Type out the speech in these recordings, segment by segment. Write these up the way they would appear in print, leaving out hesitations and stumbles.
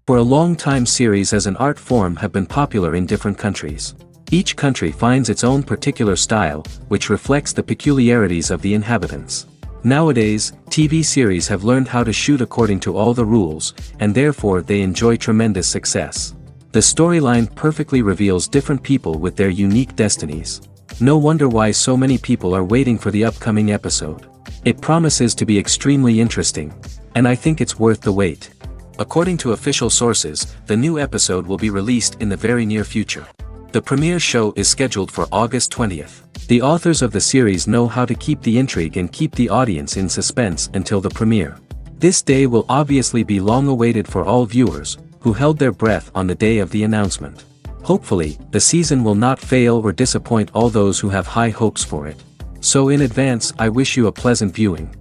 For a long time, series as an art form have been popular in different countries. Each country finds its own particular style, which reflects the peculiarities of the inhabitants. Nowadays, TV series have learned how to shoot according to all the rules, and therefore they enjoy tremendous success. The storyline perfectly reveals different people with their unique destinies. No wonder why so many people are waiting for the upcoming episode. It promises to be extremely interesting, and I think it's worth the wait. According to official sources, the new episode will be released in the very near future. The premiere show is scheduled for August 20th. The authors of the series know how to keep the intrigue and keep the audience in suspense until the premiere. This day will obviously be long awaited for all viewers, who held their breath on the day of the announcement. Hopefully, the season will not fail or disappoint all those who have high hopes for it. So in advance, I wish you a pleasant viewing.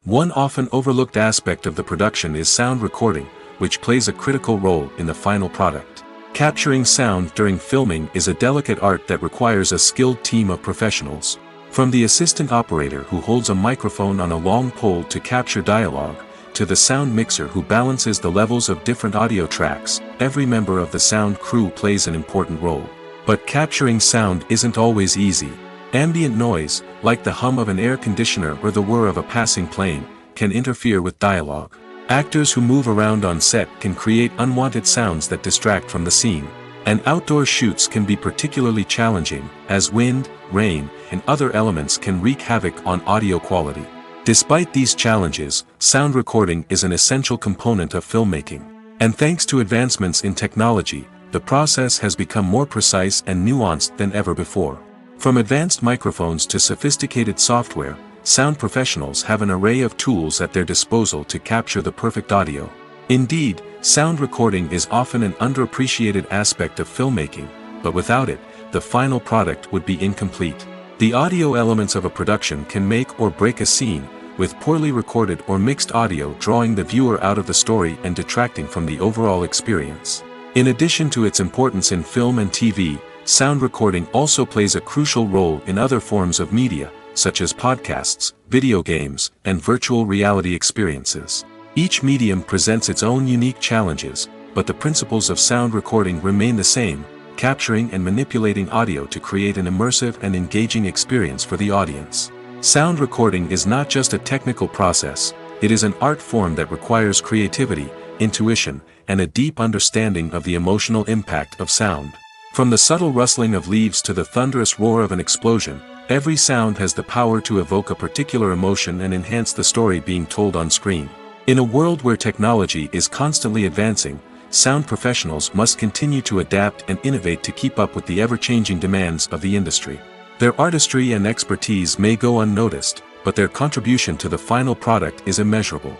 One often overlooked aspect of the production is sound recording, which plays a critical role in the final product. Capturing sound during filming is a delicate art that requires a skilled team of professionals. From the assistant operator who holds a microphone on a long pole to capture dialogue, to the sound mixer who balances the levels of different audio tracks, every member of the sound crew plays an important role. But capturing sound isn't always easy. Ambient noise, like the hum of an air conditioner or the whir of a passing plane, can interfere with dialogue. Actors who move around on set can create unwanted sounds that distract from the scene. And outdoor shoots can be particularly challenging, as wind, rain, and other elements can wreak havoc on audio quality. Despite these challenges, sound recording is an essential component of filmmaking. And thanks to advancements in technology, the process has become more precise and nuanced than ever before. From advanced microphones to sophisticated software, sound professionals have an array of tools at their disposal to capture the perfect audio. Indeed, sound recording is often an underappreciated aspect of filmmaking, but without it, the final product would be incomplete. The audio elements of a production can make or break a scene, with poorly recorded or mixed audio drawing the viewer out of the story and detracting from the overall experience. In addition to its importance in film and TV, sound recording also plays a crucial role in other forms of media, such as podcasts, video games, and virtual reality experiences. Each medium presents its own unique challenges, but the principles of sound recording remain the same, capturing and manipulating audio to create an immersive and engaging experience for the audience. Sound recording is not just a technical process, it is an art form that requires creativity, intuition, and a deep understanding of the emotional impact of sound. From the subtle rustling of leaves to the thunderous roar of an explosion, every sound has the power to evoke a particular emotion and enhance the story being told on screen. In a world where technology is constantly advancing, sound professionals must continue to adapt and innovate to keep up with the ever-changing demands of the industry. Their artistry and expertise may go unnoticed, but their contribution to the final product is immeasurable.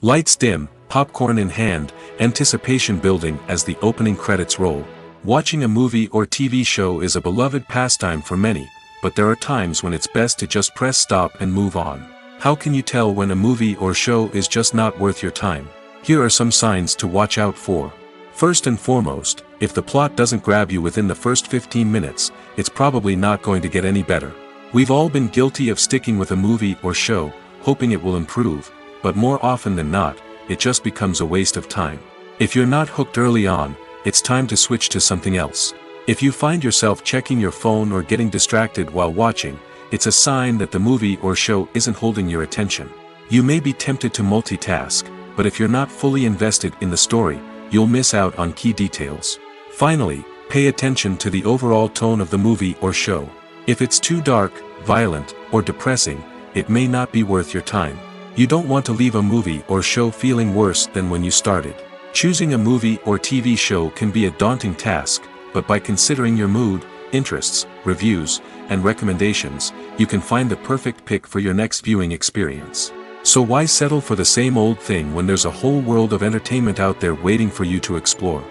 Lights dim, popcorn in hand, anticipation building as the opening credits roll. Watching a movie or TV show is a beloved pastime for many, but there are times when it's best to just press stop and move on. How can you tell when a movie or show is just not worth your time? Here are some signs to watch out for. First and foremost, if the plot doesn't grab you within the first 15 minutes, it's probably not going to get any better. We've all been guilty of sticking with a movie or show, hoping it will improve, but more often than not, it just becomes a waste of time. If you're not hooked early on, it's time to switch to something else. If you find yourself checking your phone or getting distracted while watching, it's a sign that the movie or show isn't holding your attention. You may be tempted to multitask, but if you're not fully invested in the story, you'll miss out on key details. Finally, pay attention to the overall tone of the movie or show. If it's too dark, violent, or depressing, it may not be worth your time. You don't want to leave a movie or show feeling worse than when you started. Choosing a movie or TV show can be a daunting task, but by considering your mood, interests, reviews, and recommendations, you can find the perfect pick for your next viewing experience. So why settle for the same old thing when there's a whole world of entertainment out there waiting for you to explore?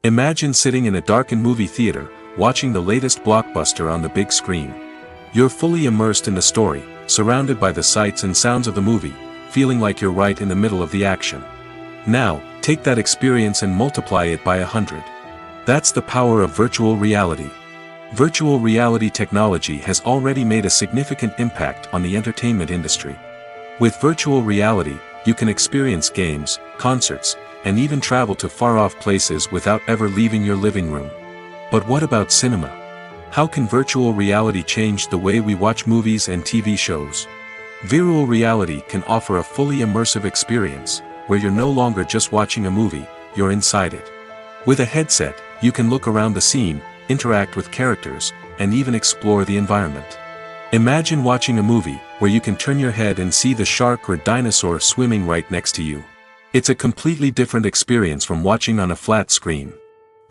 Imagine sitting in a darkened movie theater, watching the latest blockbuster on the big screen. You're fully immersed in the story, surrounded by the sights and sounds of the movie, feeling like you're right in the middle of the action. Now, take that experience and multiply it by 100. That's the power of virtual reality. Virtual reality technology has already made a significant impact on the entertainment industry. With virtual reality, you can experience games, concerts, and even travel to far-off places without ever leaving your living room. But what about cinema? How can virtual reality change the way we watch movies and TV shows? Virtual reality can offer a fully immersive experience, where you're no longer just watching a movie, you're inside it. With a headset, you can look around the scene, interact with characters, and even explore the environment. Imagine watching a movie, where you can turn your head and see the shark or dinosaur swimming right next to you. It's a completely different experience from watching on a flat screen.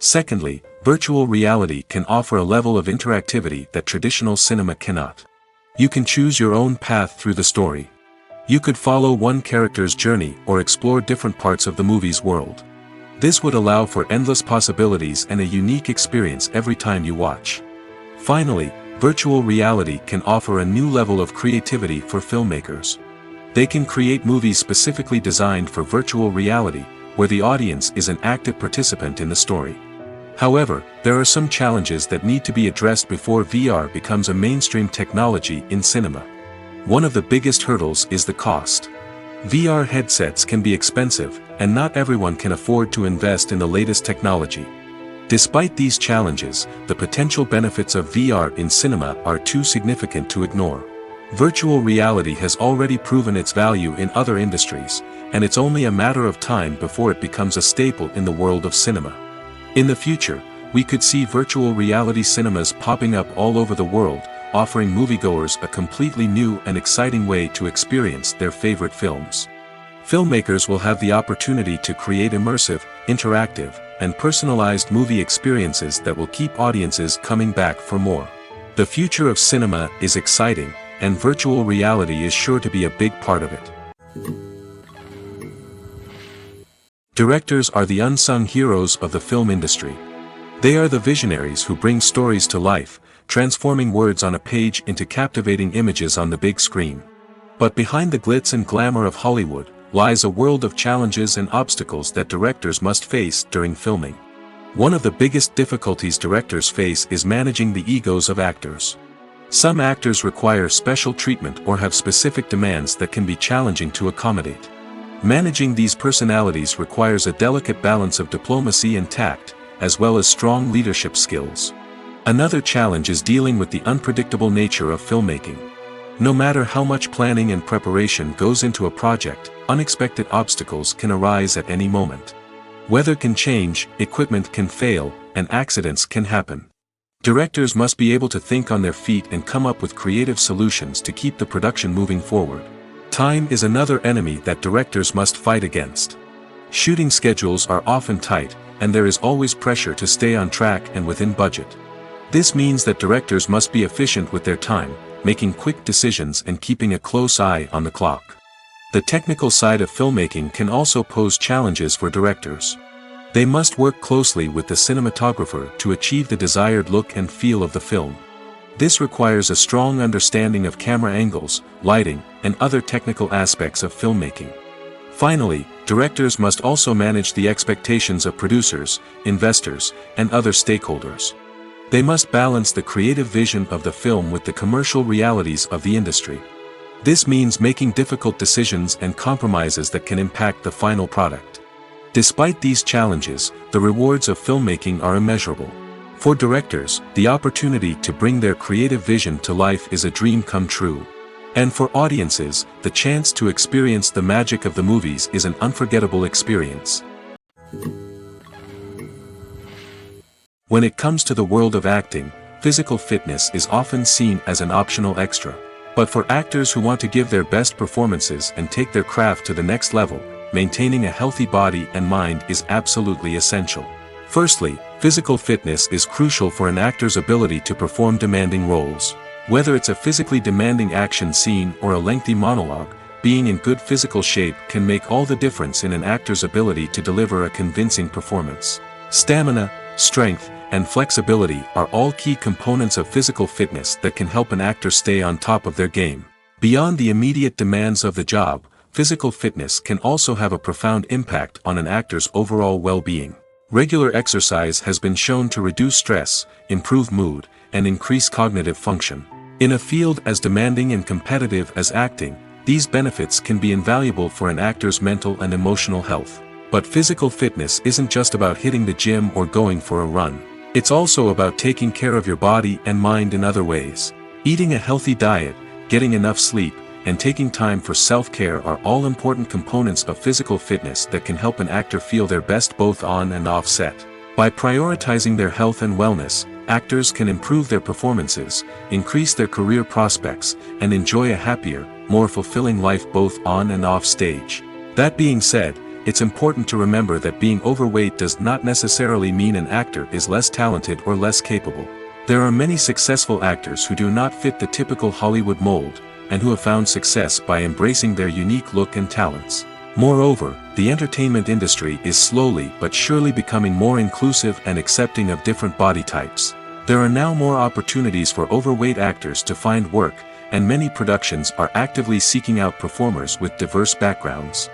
Secondly, virtual reality can offer a level of interactivity that traditional cinema cannot. You can choose your own path through the story. You could follow one character's journey or explore different parts of the movie's world. This would allow for endless possibilities and a unique experience every time you watch. Finally, virtual reality can offer a new level of creativity for filmmakers. They can create movies specifically designed for virtual reality, where the audience is an active participant in the story. However, there are some challenges that need to be addressed before VR becomes a mainstream technology in cinema. One of the biggest hurdles is the cost. VR headsets can be expensive, and not everyone can afford to invest in the latest technology. Despite these challenges, the potential benefits of VR in cinema are too significant to ignore. Virtual reality has already proven its value in other industries, and it's only a matter of time before it becomes a staple in the world of cinema. In the future, we could see virtual reality cinemas popping up all over the world, offering moviegoers a completely new and exciting way to experience their favorite films. Filmmakers will have the opportunity to create immersive, interactive, and personalized movie experiences that will keep audiences coming back for more. The future of cinema is exciting, and virtual reality is sure to be a big part of it. Directors are the unsung heroes of the film industry. They are the visionaries who bring stories to life, transforming words on a page into captivating images on the big screen. But behind the glitz and glamour of Hollywood, lies a world of challenges and obstacles that directors must face during filming. One of the biggest difficulties directors face is managing the egos of actors. Some actors require special treatment or have specific demands that can be challenging to accommodate. Managing these personalities requires a delicate balance of diplomacy and tact, as well as strong leadership skills. Another challenge is dealing with the unpredictable nature of filmmaking. No matter how much planning and preparation goes into a project, unexpected obstacles can arise at any moment. Weather can change, equipment can fail, and accidents can happen. Directors must be able to think on their feet and come up with creative solutions to keep the production moving forward. Time is another enemy that directors must fight against. Shooting schedules are often tight, and there is always pressure to stay on track and within budget. This means that directors must be efficient with their time, making quick decisions and keeping a close eye on the clock. The technical side of filmmaking can also pose challenges for directors. They must work closely with the cinematographer to achieve the desired look and feel of the film. This requires a strong understanding of camera angles, lighting, and other technical aspects of filmmaking. Finally, directors must also manage the expectations of producers, investors, and other stakeholders. They must balance the creative vision of the film with the commercial realities of the industry. This means making difficult decisions and compromises that can impact the final product. Despite these challenges, the rewards of filmmaking are immeasurable. For directors, the opportunity to bring their creative vision to life is a dream come true. And for audiences, the chance to experience the magic of the movies is an unforgettable experience. When it comes to the world of acting, physical fitness is often seen as an optional extra. But for actors who want to give their best performances and take their craft to the next level, maintaining a healthy body and mind is absolutely essential. Firstly, physical fitness is crucial for an actor's ability to perform demanding roles. Whether it's a physically demanding action scene or a lengthy monologue, being in good physical shape can make all the difference in an actor's ability to deliver a convincing performance. Stamina, strength, and flexibility are all key components of physical fitness that can help an actor stay on top of their game. Beyond the immediate demands of the job, physical fitness can also have a profound impact on an actor's overall well-being. Regular exercise has been shown to reduce stress, improve mood, and increase cognitive function. In a field as demanding and competitive as acting, these benefits can be invaluable for an actor's mental and emotional health. But physical fitness isn't just about hitting the gym or going for a run. It's also about taking care of your body and mind in other ways. Eating a healthy diet, getting enough sleep, and taking time for self-care are all important components of physical fitness that can help an actor feel their best both on and off set. By prioritizing their health and wellness, actors can improve their performances, increase their career prospects, and enjoy a happier, more fulfilling life both on and off stage. That being said, it's important to remember that being overweight does not necessarily mean an actor is less talented or less capable. There are many successful actors who do not fit the typical Hollywood mold, and who have found success by embracing their unique look and talents. Moreover, the entertainment industry is slowly but surely becoming more inclusive and accepting of different body types. There are now more opportunities for overweight actors to find work, and many productions are actively seeking out performers with diverse backgrounds.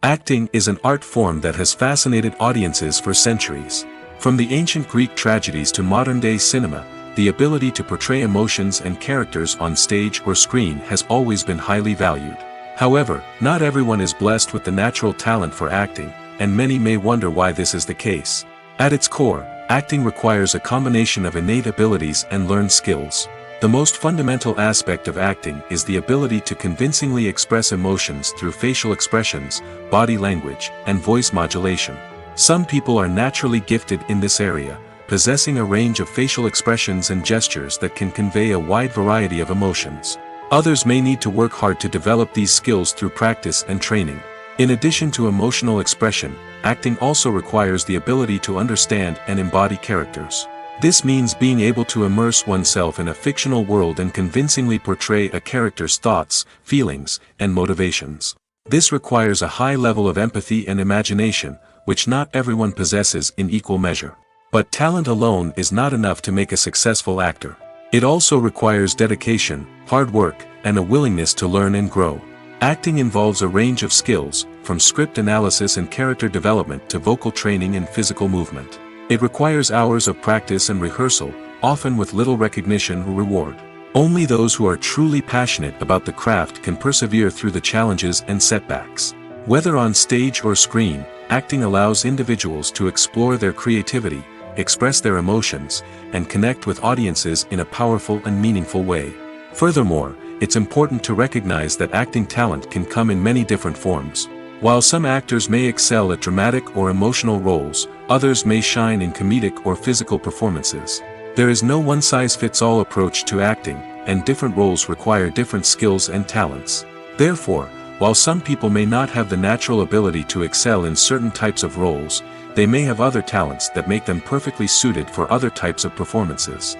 Acting is an art form that has fascinated audiences for centuries. From the ancient Greek tragedies to modern-day cinema, the ability to portray emotions and characters on stage or screen has always been highly valued. However, not everyone is blessed with the natural talent for acting, and many may wonder why this is the case. At its core, acting requires a combination of innate abilities and learned skills. The most fundamental aspect of acting is the ability to convincingly express emotions through facial expressions, body language, and voice modulation. Some people are naturally gifted in this area, possessing a range of facial expressions and gestures that can convey a wide variety of emotions. Others may need to work hard to develop these skills through practice and training. In addition to emotional expression, acting also requires the ability to understand and embody characters. This means being able to immerse oneself in a fictional world and convincingly portray a character's thoughts, feelings, and motivations. This requires a high level of empathy and imagination, which not everyone possesses in equal measure. But talent alone is not enough to make a successful actor. It also requires dedication, hard work, and a willingness to learn and grow. Acting involves a range of skills, from script analysis and character development to vocal training and physical movement. It requires hours of practice and rehearsal, often with little recognition or reward. Only those who are truly passionate about the craft can persevere through the challenges and setbacks. Whether on stage or screen, acting allows individuals to explore their creativity, express their emotions, and connect with audiences in a powerful and meaningful way. Furthermore, it's important to recognize that acting talent can come in many different forms. While some actors may excel at dramatic or emotional roles, others may shine in comedic or physical performances. There is no one-size-fits-all approach to acting, and different roles require different skills and talents. Therefore, while some people may not have the natural ability to excel in certain types of roles, they may have other talents that make them perfectly suited for other types of performances.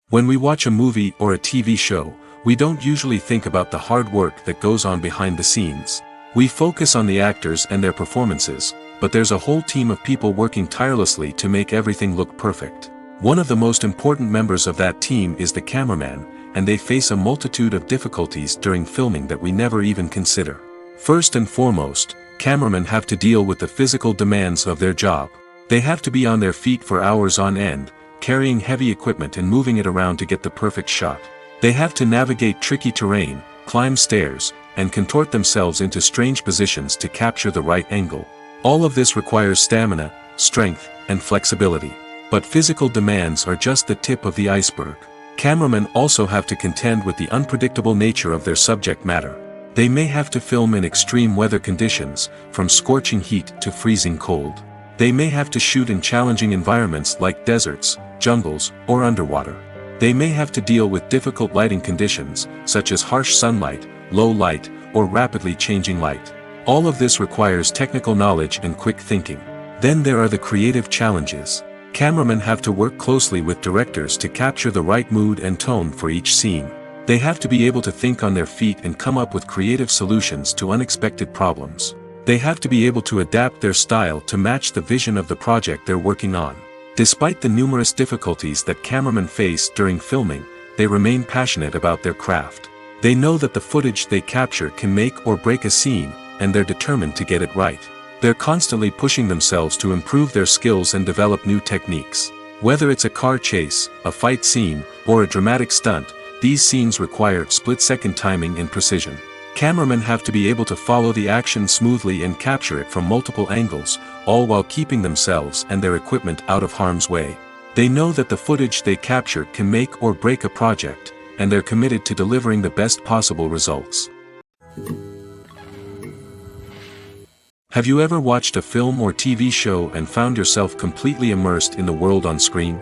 When we watch a movie or a TV show, we don't usually think about the hard work that goes on behind the scenes. We focus on the actors and their performances, but there's a whole team of people working tirelessly to make everything look perfect. One of the most important members of that team is the cameraman, and they face a multitude of difficulties during filming that we never even consider. First and foremost, cameramen have to deal with the physical demands of their job. They have to be on their feet for hours on end, carrying heavy equipment and moving it around to get the perfect shot. They have to navigate tricky terrain, climb stairs, and contort themselves into strange positions to capture the right angle. All of this requires stamina, strength, and flexibility. But physical demands are just the tip of the iceberg. Cameramen also have to contend with the unpredictable nature of their subject matter. They may have to film in extreme weather conditions, from scorching heat to freezing cold. They may have to shoot in challenging environments like deserts, jungles, or underwater. They may have to deal with difficult lighting conditions, such as harsh sunlight, low light, or rapidly changing light. All of this requires technical knowledge and quick thinking. Then there are the creative challenges. Cameramen have to work closely with directors to capture the right mood and tone for each scene. They have to be able to think on their feet and come up with creative solutions to unexpected problems. They have to be able to adapt their style to match the vision of the project they're working on. Despite the numerous difficulties that cameramen face during filming, they remain passionate about their craft. They know that the footage they capture can make or break a scene, and they're determined to get it right. They're constantly pushing themselves to improve their skills and develop new techniques. Whether it's a car chase, a fight scene, or a dramatic stunt, these scenes require split-second timing and precision. Cameramen have to be able to follow the action smoothly and capture it from multiple angles, all while keeping themselves and their equipment out of harm's way. They know that the footage they capture can make or break a project, and they're committed to delivering the best possible results. Have you ever watched a film or TV show and found yourself completely immersed in the world on screen?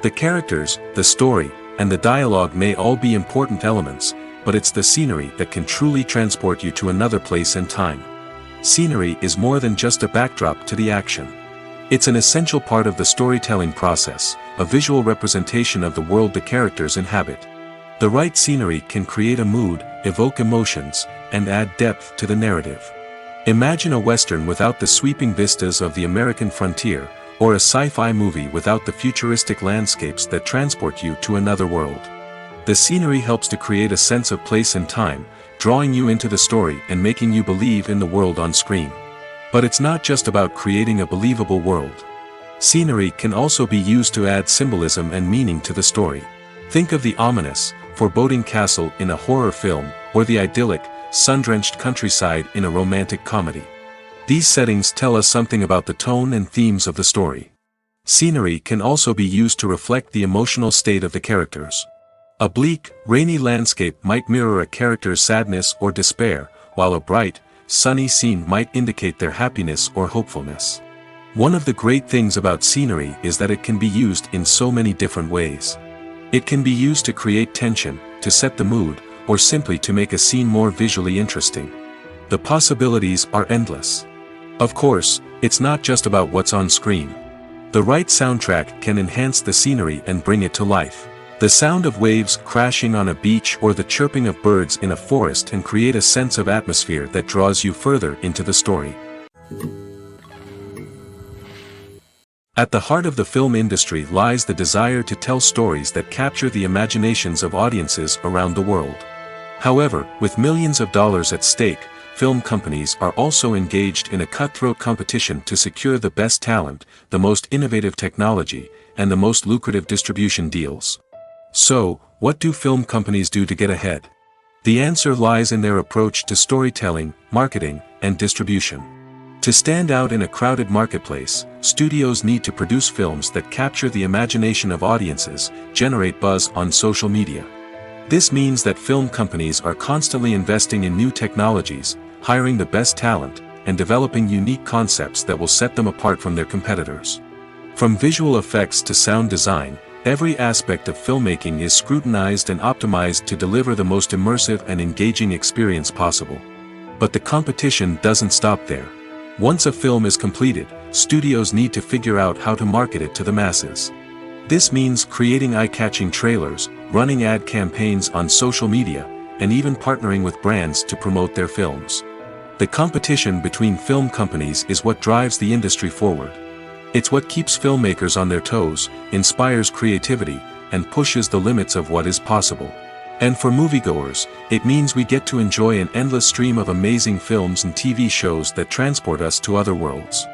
The characters, the story, and the dialogue may all be important elements, but it's the scenery that can truly transport you to another place and time. Scenery is more than just a backdrop to the action. It's an essential part of the storytelling process, a visual representation of the world the characters inhabit. The right scenery can create a mood, evoke emotions, and add depth to the narrative. Imagine a Western without the sweeping vistas of the American frontier, or a sci-fi movie without the futuristic landscapes that transport you to another world. The scenery helps to create a sense of place and time, drawing you into the story and making you believe in the world on screen. But it's not just about creating a believable world. Scenery can also be used to add symbolism and meaning to the story. Think of the ominous, foreboding castle in a horror film, or the idyllic, sun-drenched countryside in a romantic comedy. These settings tell us something about the tone and themes of the story. Scenery can also be used to reflect the emotional state of the characters. A bleak, rainy landscape might mirror a character's sadness or despair, while a bright, sunny scene might indicate their happiness or hopefulness. One of the great things about scenery is that it can be used in so many different ways. It can be used to create tension, to set the mood, or simply to make a scene more visually interesting. The possibilities are endless. Of course, it's not just about what's on screen. The right soundtrack can enhance the scenery and bring it to life. The sound of waves crashing on a beach or the chirping of birds in a forest can create a sense of atmosphere that draws you further into the story. At the heart of the film industry lies the desire to tell stories that capture the imaginations of audiences around the world. However, with millions of dollars at stake, film companies are also engaged in a cutthroat competition to secure the best talent, the most innovative technology, and the most lucrative distribution deals. So, what do film companies do to get ahead? The answer lies in their approach to storytelling, marketing, and distribution. To stand out in a crowded marketplace, studios need to produce films that capture the imagination of audiences, generate buzz on social media. This means that film companies are constantly investing in new technologies, hiring the best talent, and developing unique concepts that will set them apart from their competitors. From visual effects to sound design, every aspect of filmmaking is scrutinized and optimized to deliver the most immersive and engaging experience possible. But the competition doesn't stop there. Once a film is completed, studios need to figure out how to market it to the masses. This means creating eye-catching trailers, running ad campaigns on social media, and even partnering with brands to promote their films. The competition between film companies is what drives the industry forward. It's what keeps filmmakers on their toes, inspires creativity, and pushes the limits of what is possible. And for moviegoers, it means we get to enjoy an endless stream of amazing films and TV shows that transport us to other worlds.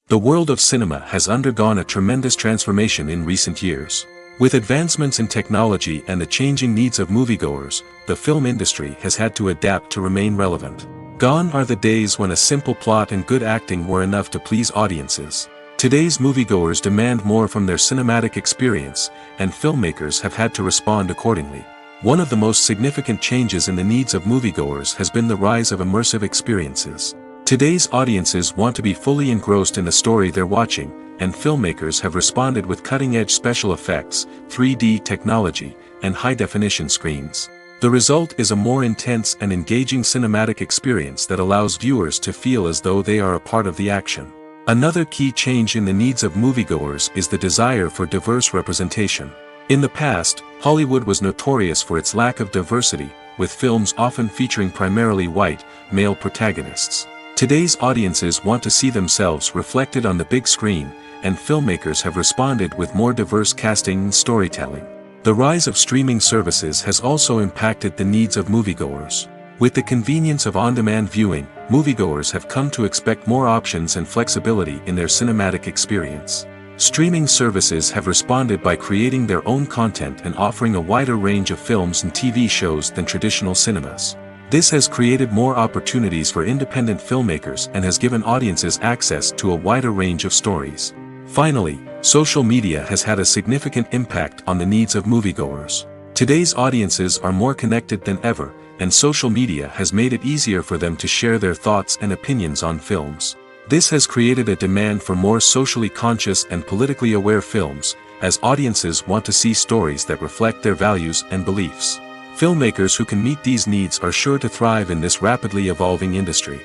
The world of cinema has undergone a tremendous transformation in recent years. With advancements in technology and the changing needs of moviegoers, the film industry has had to adapt to remain relevant. Gone are the days when a simple plot and good acting were enough to please audiences. Today's moviegoers demand more from their cinematic experience, and filmmakers have had to respond accordingly. One of the most significant changes in the needs of moviegoers has been the rise of immersive experiences. Today's audiences want to be fully engrossed in the story they're watching, and filmmakers have responded with cutting-edge special effects, 3D technology, and high-definition screens. The result is a more intense and engaging cinematic experience that allows viewers to feel as though they are a part of the action. Another key change in the needs of moviegoers is the desire for diverse representation. In the past, Hollywood was notorious for its lack of diversity, with films often featuring primarily white, male protagonists. Today's audiences want to see themselves reflected on the big screen, and filmmakers have responded with more diverse casting and storytelling. The rise of streaming services has also impacted the needs of moviegoers. With the convenience of on-demand viewing, moviegoers have come to expect more options and flexibility in their cinematic experience. Streaming services have responded by creating their own content and offering a wider range of films and TV shows than traditional cinemas. This has created more opportunities for independent filmmakers and has given audiences access to a wider range of stories. Finally, social media has had a significant impact on the needs of moviegoers. Today's audiences are more connected than ever, and social media has made it easier for them to share their thoughts and opinions on films. This has created a demand for more socially conscious and politically aware films, as audiences want to see stories that reflect their values and beliefs. Filmmakers who can meet these needs are sure to thrive in this rapidly evolving industry.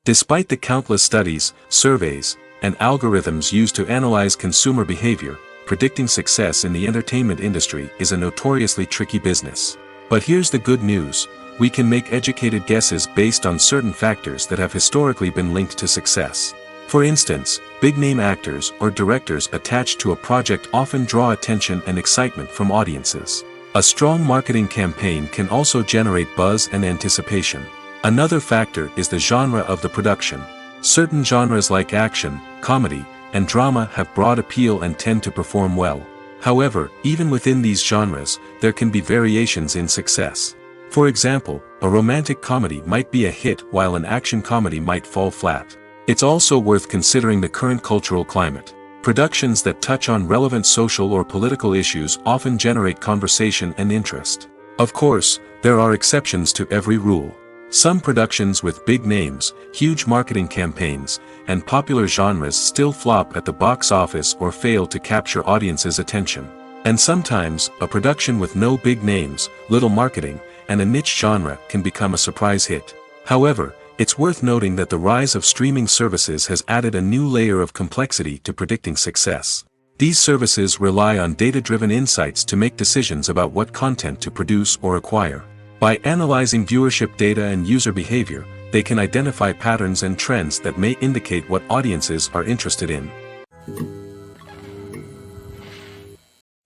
Despite the countless studies, surveys, and algorithms used to analyze consumer behavior, predicting success in the entertainment industry is a notoriously tricky business. But here's the good news: we can make educated guesses based on certain factors that have historically been linked to success. For instance, big-name actors or directors attached to a project often draw attention and excitement from audiences. A strong marketing campaign can also generate buzz and anticipation. Another factor is the genre of the production. Certain genres like action, comedy, and drama have broad appeal and tend to perform well. However, even within these genres, there can be variations in success. For example, a romantic comedy might be a hit while an action comedy might fall flat. It's also worth considering the current cultural climate. Productions that touch on relevant social or political issues often generate conversation and interest. Of course, there are exceptions to every rule. Some productions with big names, huge marketing campaigns, and popular genres still flop at the box office or fail to capture audiences' attention. And sometimes, a production with no big names, little marketing, and a niche genre can become a surprise hit. However, it's worth noting that the rise of streaming services has added a new layer of complexity to predicting success. These services rely on data-driven insights to make decisions about what content to produce or acquire. By analyzing viewership data and user behavior, they can identify patterns and trends that may indicate what audiences are interested in.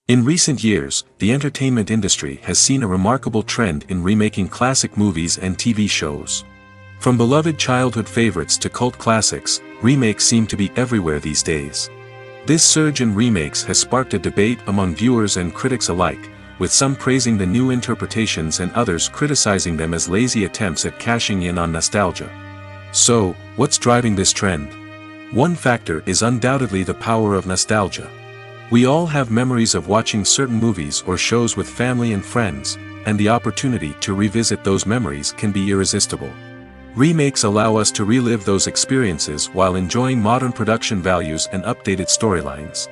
In recent years, the entertainment industry has seen a remarkable trend in remaking classic movies and TV shows. From beloved childhood favorites to cult classics, remakes seem to be everywhere these days. This surge in remakes has sparked a debate among viewers and critics alike, with some praising the new interpretations and others criticizing them as lazy attempts at cashing in on nostalgia. So, what's driving this trend? One factor is undoubtedly the power of nostalgia. We all have memories of watching certain movies or shows with family and friends, and the opportunity to revisit those memories can be irresistible. Remakes allow us to relive those experiences while enjoying modern production values and updated storylines.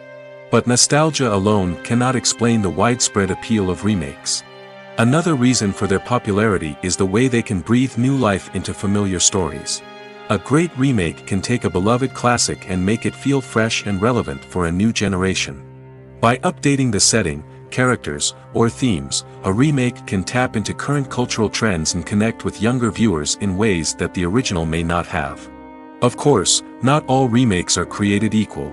But nostalgia alone cannot explain the widespread appeal of remakes. Another reason for their popularity is the way they can breathe new life into familiar stories. A great remake can take a beloved classic and make it feel fresh and relevant for a new generation. By updating the setting, characters, or themes, a remake can tap into current cultural trends and connect with younger viewers in ways that the original may not have. Of course, not all remakes are created equal.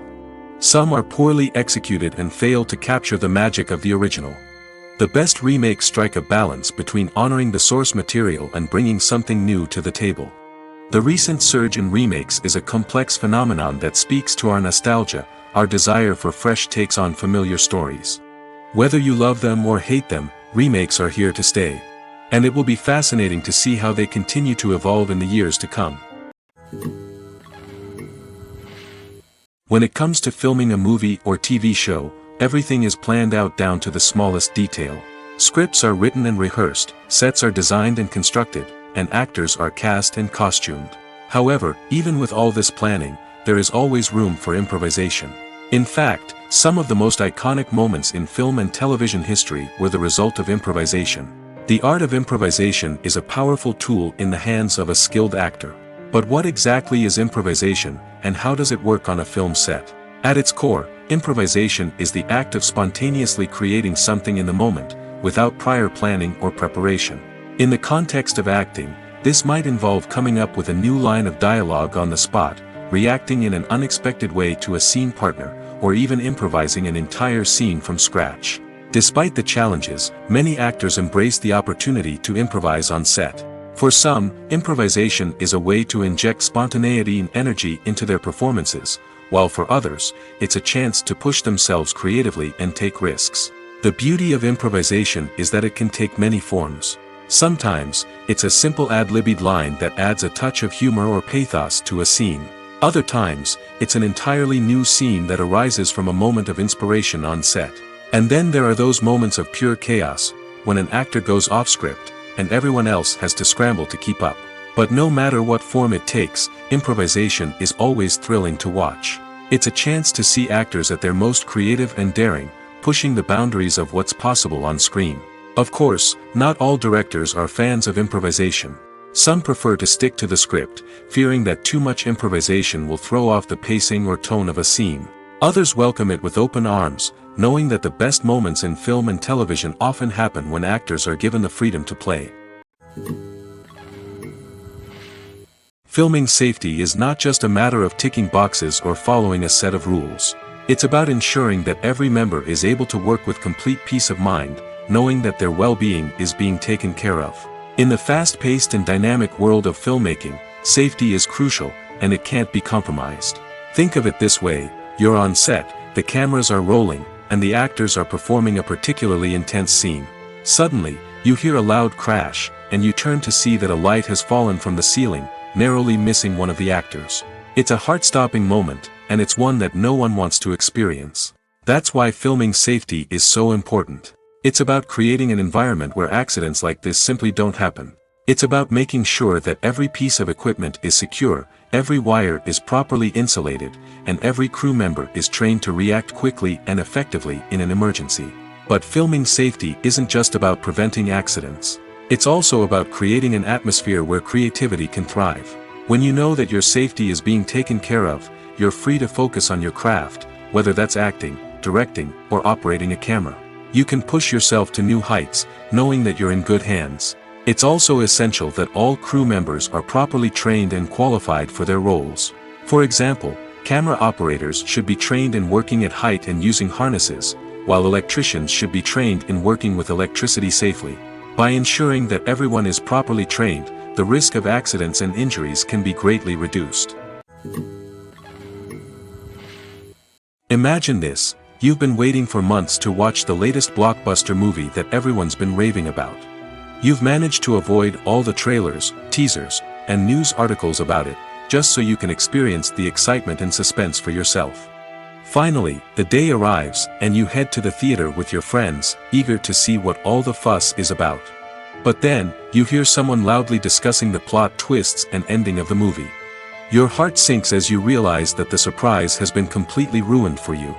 Some are poorly executed and fail to capture the magic of the original. The best remakes strike a balance between honoring the source material and bringing something new to the table. The recent surge in remakes is a complex phenomenon that speaks to our nostalgia, our desire for fresh takes on familiar stories. Whether you love them or hate them, remakes are here to stay. And it will be fascinating to see how they continue to evolve in the years to come. When it comes to filming a movie or TV show, everything is planned out down to the smallest detail. Scripts are written and rehearsed, sets are designed and constructed, and actors are cast and costumed. However, even with all this planning, there is always room for improvisation. In fact, some of the most iconic moments in film and television history were the result of improvisation. The art of improvisation is a powerful tool in the hands of a skilled actor. But what exactly is improvisation, and how does it work on a film set? At its core, improvisation is the act of spontaneously creating something in the moment, without prior planning or preparation. In the context of acting, this might involve coming up with a new line of dialogue on the spot, reacting in an unexpected way to a scene partner, or even improvising an entire scene from scratch. Despite the challenges, many actors embrace the opportunity to improvise on set. For some, improvisation is a way to inject spontaneity and energy into their performances, while for others, it's a chance to push themselves creatively and take risks. The beauty of improvisation is that it can take many forms. Sometimes, it's a simple ad-libbed line that adds a touch of humor or pathos to a scene. Other times, it's an entirely new scene that arises from a moment of inspiration on set. And then there are those moments of pure chaos, when an actor goes off script, and everyone else has to scramble to keep up. But no matter what form it takes, improvisation is always thrilling to watch. It's a chance to see actors at their most creative and daring, pushing the boundaries of what's possible on screen. Of course, not all directors are fans of improvisation. Some prefer to stick to the script, fearing that too much improvisation will throw off the pacing or tone of a scene. Others welcome it with open arms, knowing that the best moments in film and television often happen when actors are given the freedom to play. Filming safety is not just a matter of ticking boxes or following a set of rules. It's about ensuring that every member is able to work with complete peace of mind, knowing that their well-being is being taken care of. In the fast-paced and dynamic world of filmmaking, safety is crucial, and it can't be compromised. Think of it this way: you're on set, the cameras are rolling, and the actors are performing a particularly intense scene. Suddenly, you hear a loud crash, and you turn to see that a light has fallen from the ceiling, narrowly missing one of the actors. It's a heart-stopping moment, and it's one that no one wants to experience. That's why filming safety is so important. It's about creating an environment where accidents like this simply don't happen. It's about making sure that every piece of equipment is secure, every wire is properly insulated, and every crew member is trained to react quickly and effectively in an emergency. But filming safety isn't just about preventing accidents. It's also about creating an atmosphere where creativity can thrive. When you know that your safety is being taken care of, you're free to focus on your craft, whether that's acting, directing, or operating a camera. You can push yourself to new heights, knowing that you're in good hands. It's also essential that all crew members are properly trained and qualified for their roles. For example, camera operators should be trained in working at height and using harnesses, while electricians should be trained in working with electricity safely. By ensuring that everyone is properly trained, the risk of accidents and injuries can be greatly reduced. Imagine this: you've been waiting for months to watch the latest blockbuster movie that everyone's been raving about. You've managed to avoid all the trailers, teasers, and news articles about it, just so you can experience the excitement and suspense for yourself. Finally, the day arrives, and you head to the theater with your friends, eager to see what all the fuss is about. But then, you hear someone loudly discussing the plot twists and ending of the movie. Your heart sinks as you realize that the surprise has been completely ruined for you.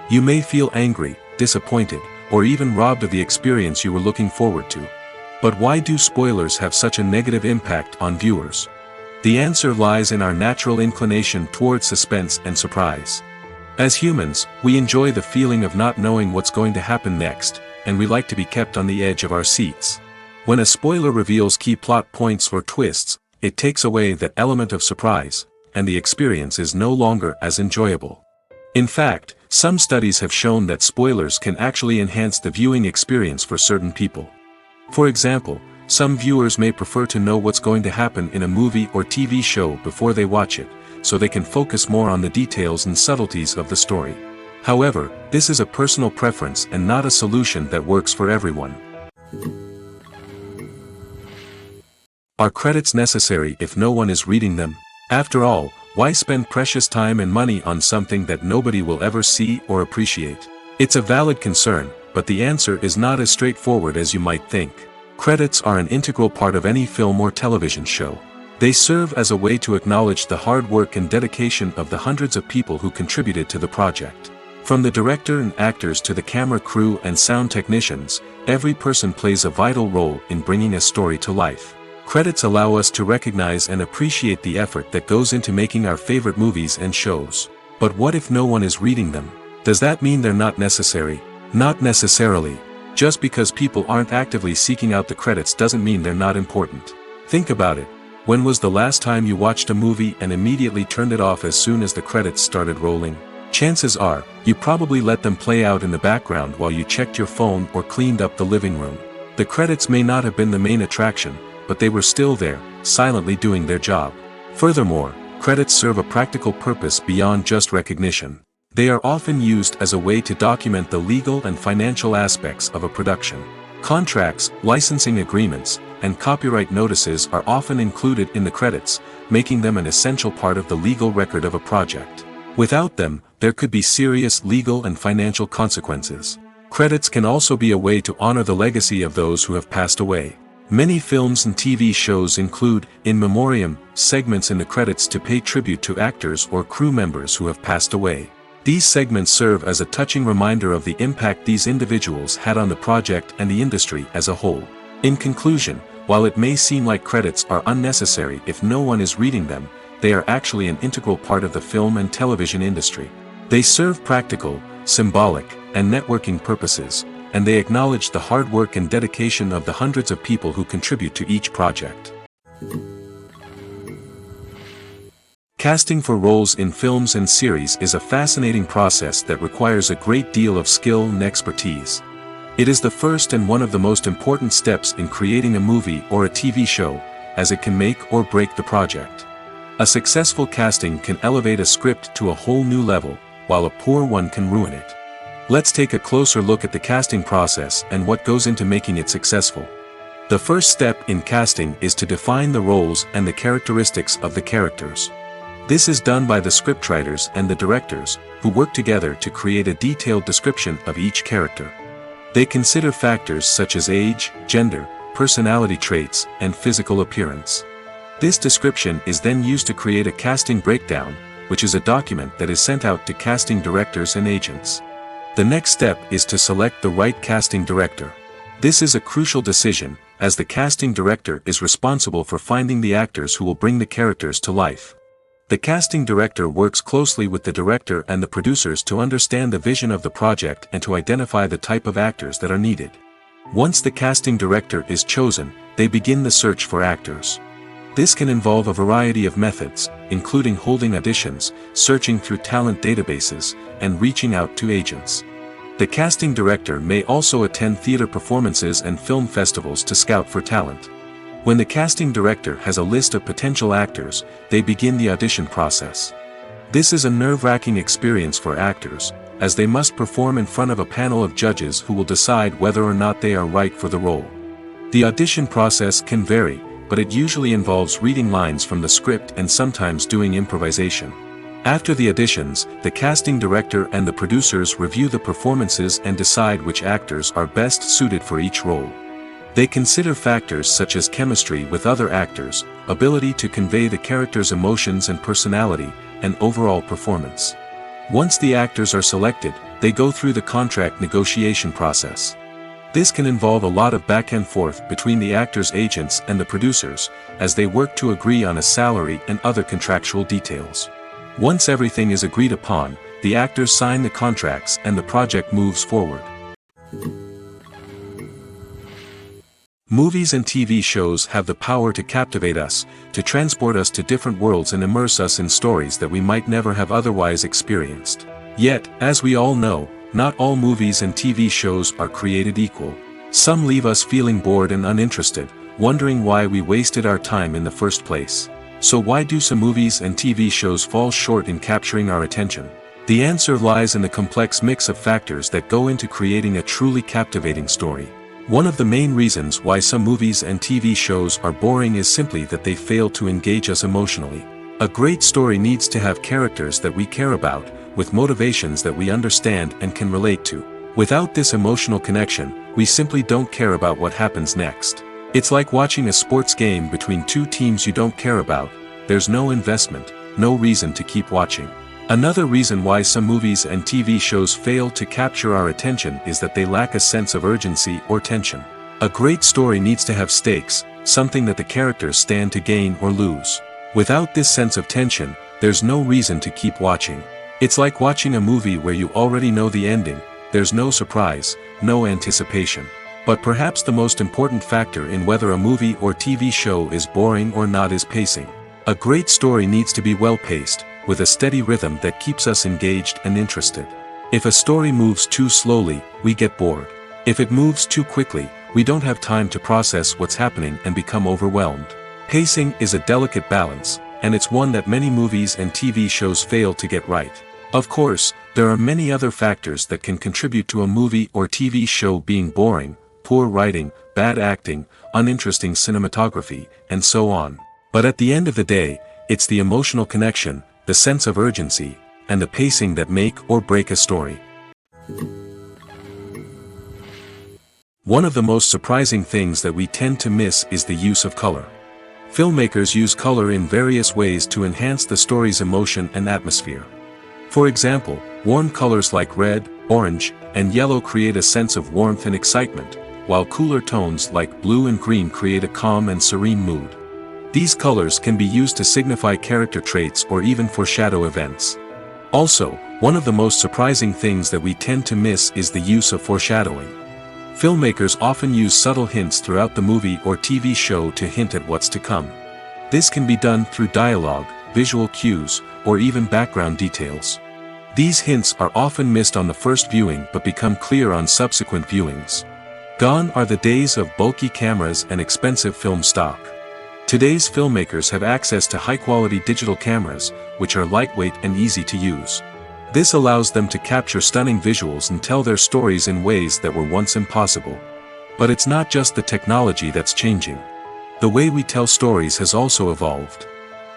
You may feel angry, disappointed, or even robbed of the experience you were looking forward to. But why do spoilers have such a negative impact on viewers? The answer lies in our natural inclination toward suspense and surprise. As humans, we enjoy the feeling of not knowing what's going to happen next, and we like to be kept on the edge of our seats. When a spoiler reveals key plot points or twists, it takes away that element of surprise, and the experience is no longer as enjoyable. In fact, some studies have shown that spoilers can actually enhance the viewing experience for certain people. For example, some viewers may prefer to know what's going to happen in a movie or TV show before they watch it, so they can focus more on the details and subtleties of the story. However, this is a personal preference and not a solution that works for everyone. Are credits necessary if no one is reading them? After all, why spend precious time and money on something that nobody will ever see or appreciate? It's a valid concern, but the answer is not as straightforward as you might think. Credits are an integral part of any film or television show. They serve as a way to acknowledge the hard work and dedication of the hundreds of people who contributed to the project. From the director and actors to the camera crew and sound technicians, every person plays a vital role in bringing a story to life. Credits allow us to recognize and appreciate the effort that goes into making our favorite movies and shows. But what if no one is reading them? Does that mean they're not necessary? Not necessarily. Just because people aren't actively seeking out the credits doesn't mean they're not important. Think about it. When was the last time you watched a movie and immediately turned it off as soon as the credits started rolling? Chances are, you probably let them play out in the background while you checked your phone or cleaned up the living room. The credits may not have been the main attraction, but they were still there, silently doing their job. Furthermore, credits serve a practical purpose beyond just recognition. They are often used as a way to document the legal and financial aspects of a production. Contracts, licensing agreements, and copyright notices are often included in the credits, making them an essential part of the legal record of a project. Without them, there could be serious legal and financial consequences. Credits can also be a way to honor the legacy of those who have passed away. Many films and TV shows include, in memoriam, segments in the credits to pay tribute to actors or crew members who have passed away. These segments serve as a touching reminder of the impact these individuals had on the project and the industry as a whole. In conclusion, while it may seem like credits are unnecessary if no one is reading them, they are actually an integral part of the film and television industry. They serve practical, symbolic, and networking purposes, and they acknowledge the hard work and dedication of the hundreds of people who contribute to each project. Casting for roles in films and series is a fascinating process that requires a great deal of skill and expertise. It is the first and one of the most important steps in creating a movie or a TV show, as it can make or break the project. A successful casting can elevate a script to a whole new level, while a poor one can ruin it. Let's take a closer look at the casting process and what goes into making it successful. The first step in casting is to define the roles and the characteristics of the characters. This is done by the scriptwriters and the directors, who work together to create a detailed description of each character. They consider factors such as age, gender, personality traits, and physical appearance. This description is then used to create a casting breakdown, which is a document that is sent out to casting directors and agents. The next step is to select the right casting director. This is a crucial decision, as the casting director is responsible for finding the actors who will bring the characters to life. The casting director works closely with the director and the producers to understand the vision of the project and to identify the type of actors that are needed. Once the casting director is chosen, they begin the search for actors. This can involve a variety of methods, including holding auditions, searching through talent databases, and reaching out to agents. The casting director may also attend theater performances and film festivals to scout for talent. When the casting director has a list of potential actors, they begin the audition process. This is a nerve-wracking experience for actors, as they must perform in front of a panel of judges who will decide whether or not they are right for the role. The audition process can vary, but it usually involves reading lines from the script and sometimes doing improvisation. After the auditions, the casting director and the producers review the performances and decide which actors are best suited for each role. They consider factors such as chemistry with other actors, ability to convey the character's emotions and personality, and overall performance. Once the actors are selected, they go through the contract negotiation process. This can involve a lot of back and forth between the actors' agents and the producers, as they work to agree on a salary and other contractual details. Once everything is agreed upon, the actors sign the contracts and the project moves forward. Movies and TV shows have the power to captivate us, to transport us to different worlds and immerse us in stories that we might never have otherwise experienced. Yet, as we all know, not all movies and TV shows are created equal. Some leave us feeling bored and uninterested, wondering why we wasted our time in the first place. So why do some movies and TV shows fall short in capturing our attention? The answer lies in the complex mix of factors that go into creating a truly captivating story. One of the main reasons why some movies and TV shows are boring is simply that they fail to engage us emotionally. A great story needs to have characters that we care about, with motivations that we understand and can relate to. Without this emotional connection, we simply don't care about what happens next. It's like watching a sports game between two teams you don't care about. There's no investment, no reason to keep watching. Another reason why some movies and TV shows fail to capture our attention is that they lack a sense of urgency or tension. A great story needs to have stakes, something that the characters stand to gain or lose. Without this sense of tension, there's no reason to keep watching. It's like watching a movie where you already know the ending. There's no surprise, no anticipation. But perhaps the most important factor in whether a movie or TV show is boring or not is pacing. A great story needs to be well-paced, with a steady rhythm that keeps us engaged and interested. If a story moves too slowly, we get bored. If it moves too quickly, we don't have time to process what's happening and become overwhelmed. Pacing is a delicate balance, and it's one that many movies and TV shows fail to get right. Of course, there are many other factors that can contribute to a movie or TV show being boring: poor writing, bad acting, uninteresting cinematography, and so on. But at the end of the day, it's the emotional connection, the sense of urgency, and the pacing that make or break a story. One of the most surprising things that we tend to miss is the use of color. Filmmakers use color in various ways to enhance the story's emotion and atmosphere. For example, warm colors like red, orange, and yellow create a sense of warmth and excitement, while cooler tones like blue and green create a calm and serene mood. These colors can be used to signify character traits or even foreshadow events. Also, one of the most surprising things that we tend to miss is the use of foreshadowing. Filmmakers often use subtle hints throughout the movie or TV show to hint at what's to come. This can be done through dialogue, visual cues, or even background details. These hints are often missed on the first viewing but become clear on subsequent viewings. Gone are the days of bulky cameras and expensive film stock. Today's filmmakers have access to high-quality digital cameras, which are lightweight and easy to use. This allows them to capture stunning visuals and tell their stories in ways that were once impossible. But it's not just the technology that's changing. The way we tell stories has also evolved.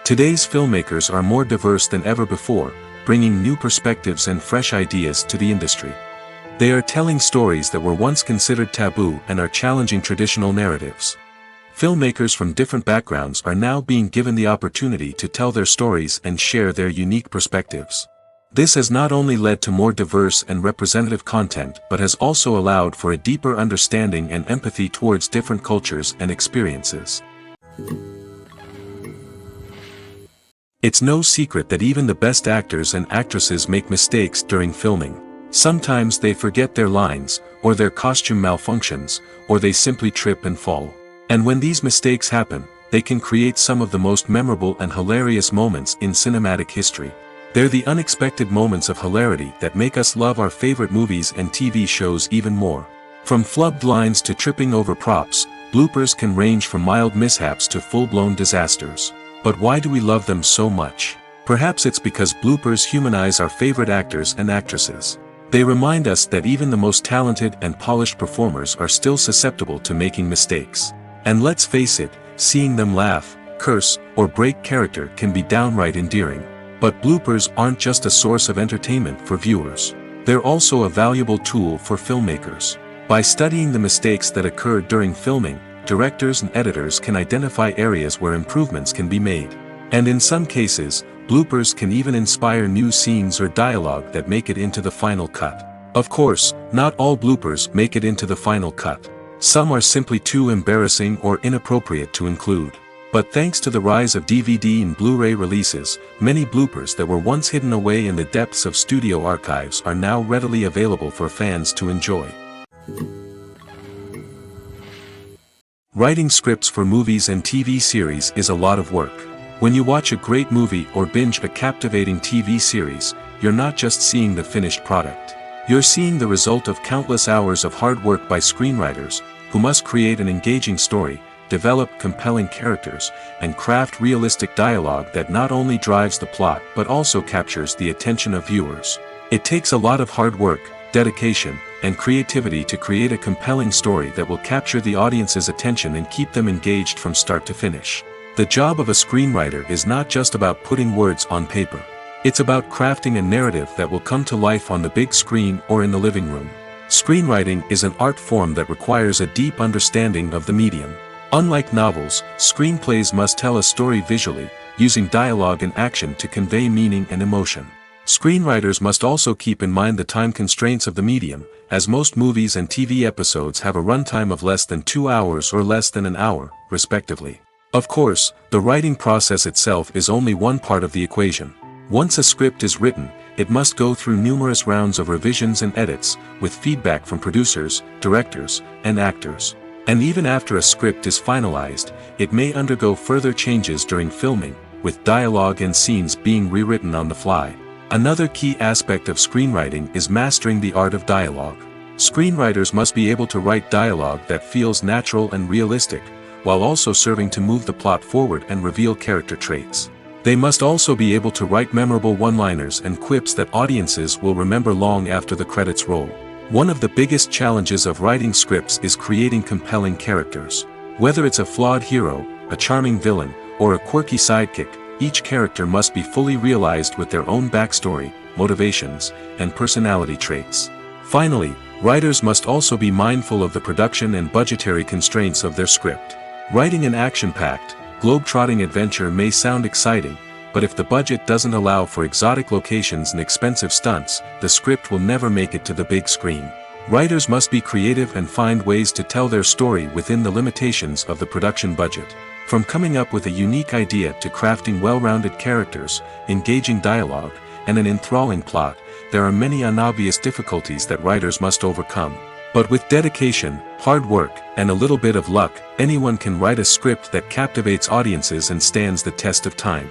Today's filmmakers are more diverse than ever before, bringing new perspectives and fresh ideas to the industry. They are telling stories that were once considered taboo and are challenging traditional narratives. Filmmakers from different backgrounds are now being given the opportunity to tell their stories and share their unique perspectives. This has not only led to more diverse and representative content but has also allowed for a deeper understanding and empathy towards different cultures and experiences. It's no secret that even the best actors and actresses make mistakes during filming. Sometimes they forget their lines, or their costume malfunctions, or they simply trip and fall. And when these mistakes happen, they can create some of the most memorable and hilarious moments in cinematic history. They're the unexpected moments of hilarity that make us love our favorite movies and TV shows even more. From flubbed lines to tripping over props, bloopers can range from mild mishaps to full-blown disasters. But why do we love them so much? Perhaps it's because bloopers humanize our favorite actors and actresses. They remind us that even the most talented and polished performers are still susceptible to making mistakes. And let's face it, seeing them laugh, curse, or break character can be downright endearing. But bloopers aren't just a source of entertainment for viewers. They're also a valuable tool for filmmakers. By studying the mistakes that occur during filming, directors and editors can identify areas where improvements can be made. And in some cases, bloopers can even inspire new scenes or dialogue that make it into the final cut. Of course, not all bloopers make it into the final cut. Some are simply too embarrassing or inappropriate to include. But thanks to the rise of DVD and Blu-ray releases, many bloopers that were once hidden away in the depths of studio archives are now readily available for fans to enjoy. Writing scripts for movies and TV series is a lot of work. When you watch a great movie or binge a captivating TV series, you're not just seeing the finished product. You're seeing the result of countless hours of hard work by screenwriters, who must create an engaging story, develop compelling characters, and craft realistic dialogue that not only drives the plot but also captures the attention of viewers. It takes a lot of hard work, dedication, and creativity to create a compelling story that will capture the audience's attention and keep them engaged from start to finish. The job of a screenwriter is not just about putting words on paper. It's about crafting a narrative that will come to life on the big screen or in the living room. Screenwriting is an art form that requires a deep understanding of the medium. Unlike novels, screenplays must tell a story visually, using dialogue and action to convey meaning and emotion. Screenwriters must also keep in mind the time constraints of the medium, as most movies and TV episodes have a runtime of less than 2 hours or less than an hour, respectively. Of course, the writing process itself is only one part of the equation. Once a script is written, it must go through numerous rounds of revisions and edits, with feedback from producers, directors, and actors. And even after a script is finalized, it may undergo further changes during filming, with dialogue and scenes being rewritten on the fly. Another key aspect of screenwriting is mastering the art of dialogue. Screenwriters must be able to write dialogue that feels natural and realistic, while also serving to move the plot forward and reveal character traits. They must also be able to write memorable one-liners and quips that audiences will remember long after the credits roll. One of the biggest challenges of writing scripts is creating compelling characters. Whether it's a flawed hero, a charming villain, or a quirky sidekick, each character must be fully realized with their own backstory, motivations, and personality traits. Finally, writers must also be mindful of the production and budgetary constraints of their script. Writing an action-packed, globe-trotting adventure may sound exciting, but if the budget doesn't allow for exotic locations and expensive stunts, the script will never make it to the big screen. Writers must be creative and find ways to tell their story within the limitations of the production budget. From coming up with a unique idea to crafting well-rounded characters, engaging dialogue, and an enthralling plot, there are many unobvious difficulties that writers must overcome. But with dedication, hard work, and a little bit of luck, anyone can write a script that captivates audiences and stands the test of time.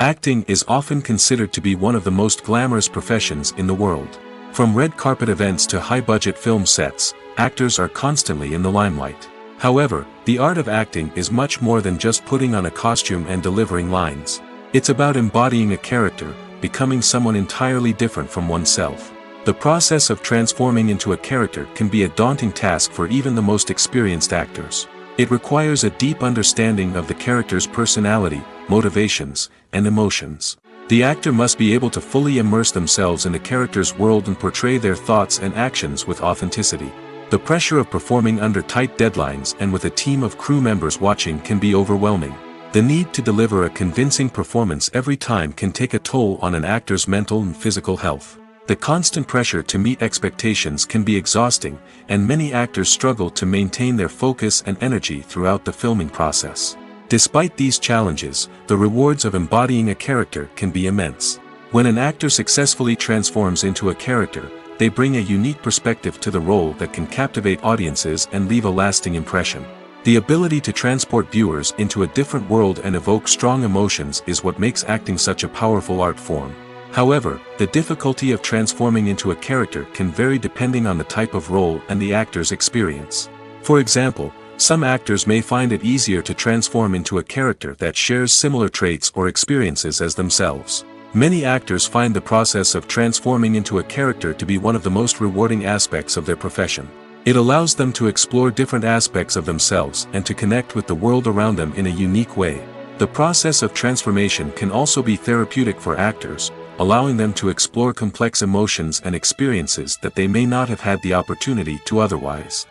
Acting is often considered to be one of the most glamorous professions in the world. From red carpet events to high-budget film sets, actors are constantly in the limelight. However, the art of acting is much more than just putting on a costume and delivering lines. It's about embodying a character, becoming someone entirely different from oneself. The process of transforming into a character can be a daunting task for even the most experienced actors. It requires a deep understanding of the character's personality, motivations, and emotions. The actor must be able to fully immerse themselves in the character's world and portray their thoughts and actions with authenticity. The pressure of performing under tight deadlines and with a team of crew members watching can be overwhelming. The need to deliver a convincing performance every time can take a toll on an actor's mental and physical health. The constant pressure to meet expectations can be exhausting, and many actors struggle to maintain their focus and energy throughout the filming process. Despite these challenges, the rewards of embodying a character can be immense. When an actor successfully transforms into a character, they bring a unique perspective to the role that can captivate audiences and leave a lasting impression. The ability to transport viewers into a different world and evoke strong emotions is what makes acting such a powerful art form. However, the difficulty of transforming into a character can vary depending on the type of role and the actor's experience. For example, some actors may find it easier to transform into a character that shares similar traits or experiences as themselves. Many actors find the process of transforming into a character to be one of the most rewarding aspects of their profession. It allows them to explore different aspects of themselves and to connect with the world around them in a unique way. The process of transformation can also be therapeutic for actors, allowing them to explore complex emotions and experiences that they may not have had the opportunity to otherwise.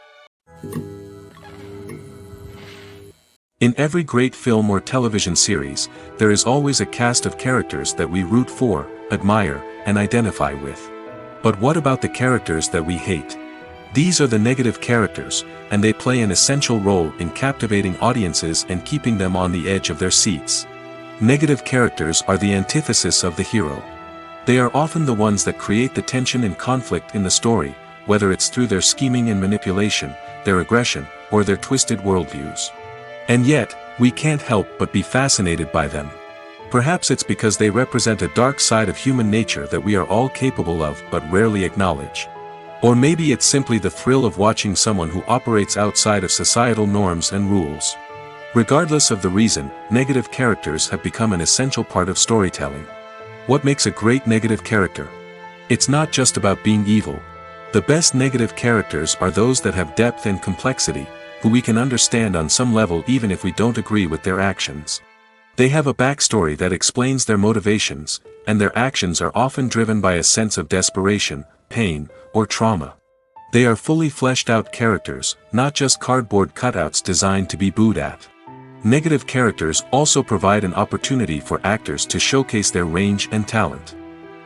In every great film or television series, there is always a cast of characters that we root for, admire, and identify with. But what about the characters that we hate? These are the negative characters, and they play an essential role in captivating audiences and keeping them on the edge of their seats. Negative characters are the antithesis of the hero. They are often the ones that create the tension and conflict in the story, whether it's through their scheming and manipulation, their aggression, or their twisted worldviews. And yet, we can't help but be fascinated by them. Perhaps it's because they represent a dark side of human nature that we are all capable of but rarely acknowledge. Or maybe it's simply the thrill of watching someone who operates outside of societal norms and rules. Regardless of the reason, negative characters have become an essential part of storytelling. What makes a great negative character? It's not just about being evil. The best negative characters are those that have depth and complexity, who we can understand on some level even if we don't agree with their actions. They have a backstory that explains their motivations, and their actions are often driven by a sense of desperation, pain, or trauma. They are fully fleshed out characters, not just cardboard cutouts designed to be booed at. Negative characters also provide an opportunity for actors to showcase their range and talent.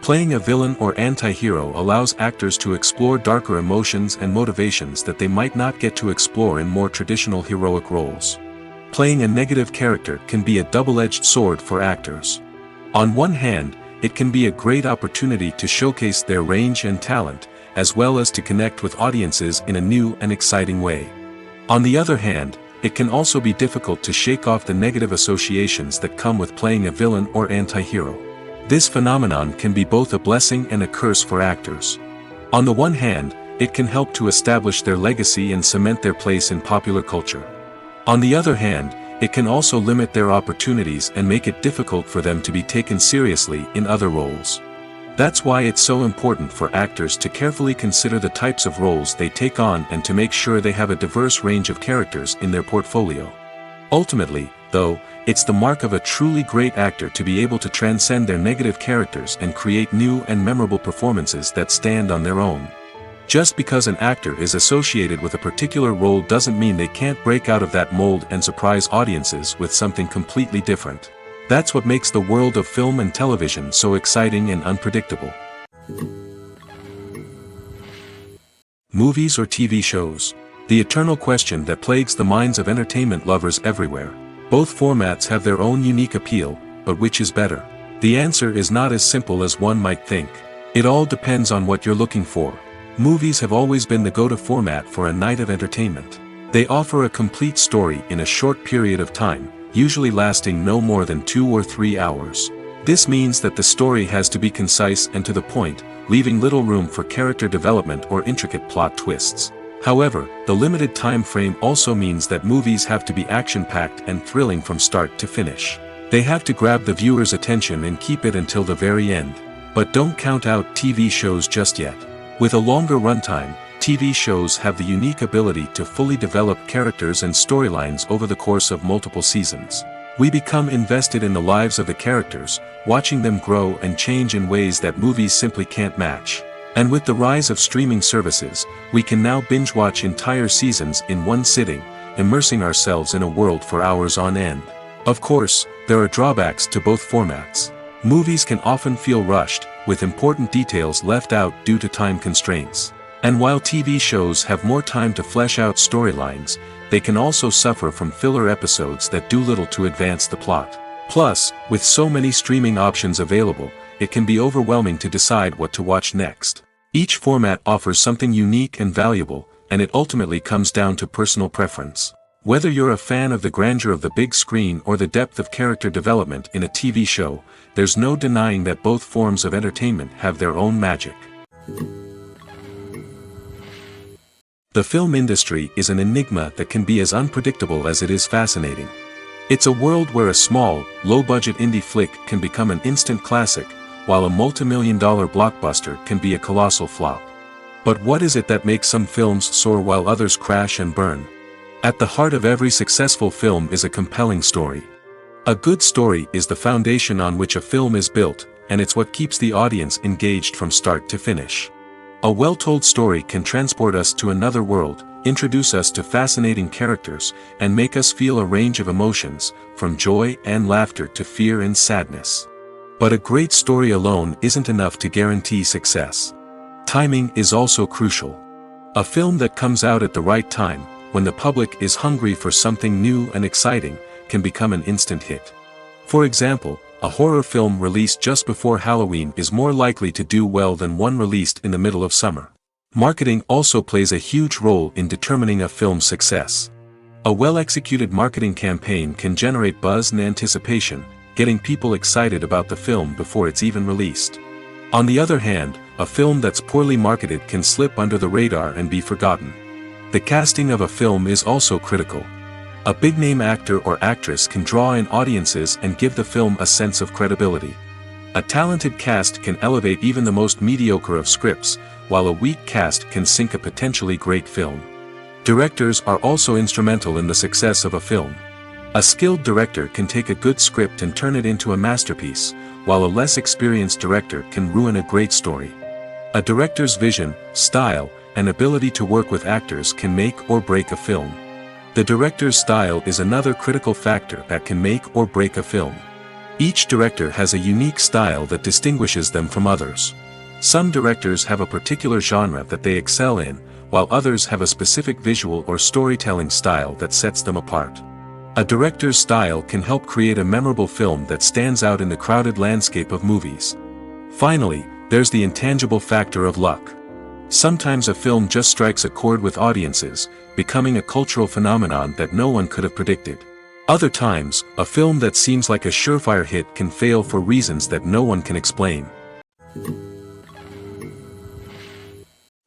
Playing a villain or anti-hero allows actors to explore darker emotions and motivations that they might not get to explore in more traditional heroic roles. Playing a negative character can be a double-edged sword for actors. On one hand, it can be a great opportunity to showcase their range and talent, as well as to connect with audiences in a new and exciting way. On the other hand, it can also be difficult to shake off the negative associations that come with playing a villain or anti-hero. This phenomenon can be both a blessing and a curse for actors. On the one hand, it can help to establish their legacy and cement their place in popular culture. On the other hand, it can also limit their opportunities and make it difficult for them to be taken seriously in other roles. That's why it's so important for actors to carefully consider the types of roles they take on and to make sure they have a diverse range of characters in their portfolio. Ultimately, though, it's the mark of a truly great actor to be able to transcend their negative characters and create new and memorable performances that stand on their own. Just because an actor is associated with a particular role doesn't mean they can't break out of that mold and surprise audiences with something completely different. That's what makes the world of film and television so exciting and unpredictable. Movies or TV shows? The eternal question that plagues the minds of entertainment lovers everywhere. Both formats have their own unique appeal, but which is better? The answer is not as simple as one might think. It all depends on what you're looking for. Movies have always been the go-to format for a night of entertainment. They offer a complete story in a short period of time, usually lasting no more than 2 or 3 hours. This means that the story has to be concise and to the point, leaving little room for character development or intricate plot twists. However, the limited time frame also means that movies have to be action-packed and thrilling from start to finish. They have to grab the viewer's attention and keep it until the very end. But don't count out TV shows just yet. With a longer runtime, TV shows have the unique ability to fully develop characters and storylines over the course of multiple seasons. We become invested in the lives of the characters, watching them grow and change in ways that movies simply can't match. And with the rise of streaming services, we can now binge-watch entire seasons in one sitting, immersing ourselves in a world for hours on end. Of course, there are drawbacks to both formats. Movies can often feel rushed, with important details left out due to time constraints. And while TV shows have more time to flesh out storylines, they can also suffer from filler episodes that do little to advance the plot. Plus, with so many streaming options available, it can be overwhelming to decide what to watch next. Each format offers something unique and valuable, and it ultimately comes down to personal preference. Whether you're a fan of the grandeur of the big screen or the depth of character development in a TV show, there's no denying that both forms of entertainment have their own magic. The film industry is an enigma that can be as unpredictable as it is fascinating. It's a world where a small, low-budget indie flick can become an instant classic, while a multi-million-dollar blockbuster can be a colossal flop. But what is it that makes some films soar while others crash and burn? At the heart of every successful film is a compelling story. A good story is the foundation on which a film is built, and it's what keeps the audience engaged from start to finish. A well-told story can transport us to another world, introduce us to fascinating characters, and make us feel a range of emotions, from joy and laughter to fear and sadness. But a great story alone isn't enough to guarantee success. Timing is also crucial. A film that comes out at the right time, when the public is hungry for something new and exciting, can become an instant hit. For example, a horror film released just before Halloween is more likely to do well than one released in the middle of summer. Marketing also plays a huge role in determining a film's success. A well-executed marketing campaign can generate buzz and anticipation, getting people excited about the film before it's even released. On the other hand, a film that's poorly marketed can slip under the radar and be forgotten. The casting of a film is also critical. A big-name actor or actress can draw in audiences and give the film a sense of credibility. A talented cast can elevate even the most mediocre of scripts, while a weak cast can sink a potentially great film. Directors are also instrumental in the success of a film. A skilled director can take a good script and turn it into a masterpiece, while a less experienced director can ruin a great story. A director's vision, style, and ability to work with actors can make or break a film. The director's style is another critical factor that can make or break a film. Each director has a unique style that distinguishes them from others. Some directors have a particular genre that they excel in, while others have a specific visual or storytelling style that sets them apart. A director's style can help create a memorable film that stands out in the crowded landscape of movies. Finally, there's the intangible factor of luck. Sometimes a film just strikes a chord with audiences, becoming a cultural phenomenon that no one could have predicted. Other times, a film that seems like a surefire hit can fail for reasons that no one can explain.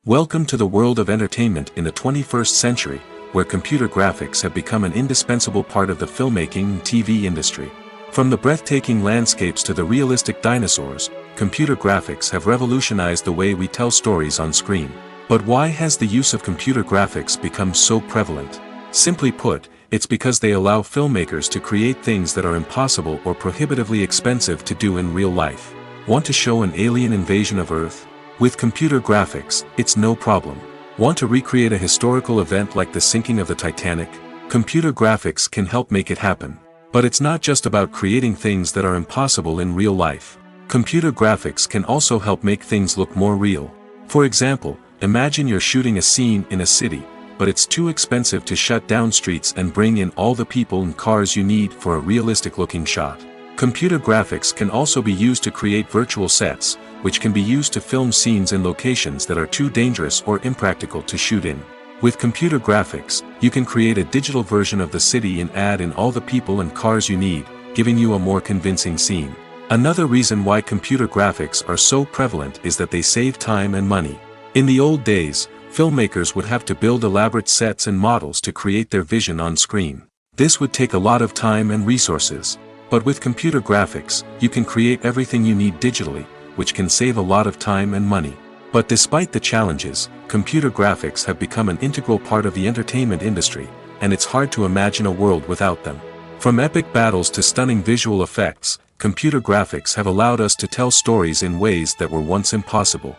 Welcome to the world of entertainment in the 21st century, where computer graphics have become an indispensable part of the filmmaking and TV industry. From the breathtaking landscapes to the realistic dinosaurs, computer graphics have revolutionized the way we tell stories on screen. But why has the use of computer graphics become so prevalent? Simply put, it's because they allow filmmakers to create things that are impossible or prohibitively expensive to do in real life. Want to show an alien invasion of Earth? With computer graphics, it's no problem. Want to recreate a historical event like the sinking of the Titanic? Computer graphics can help make it happen. But it's not just about creating things that are impossible in real life. Computer graphics can also help make things look more real. For example, imagine you're shooting a scene in a city, but it's too expensive to shut down streets and bring in all the people and cars you need for a realistic-looking shot. Computer graphics can also be used to create virtual sets, which can be used to film scenes in locations that are too dangerous or impractical to shoot in. With computer graphics, you can create a digital version of the city and add in all the people and cars you need, giving you a more convincing scene. Another reason why computer graphics are so prevalent is that they save time and money. In the old days, filmmakers would have to build elaborate sets and models to create their vision on screen. This would take a lot of time and resources. But with computer graphics, you can create everything you need digitally, which can save a lot of time and money. But despite the challenges, computer graphics have become an integral part of the entertainment industry, and it's hard to imagine a world without them. From epic battles to stunning visual effects, computer graphics have allowed us to tell stories in ways that were once impossible.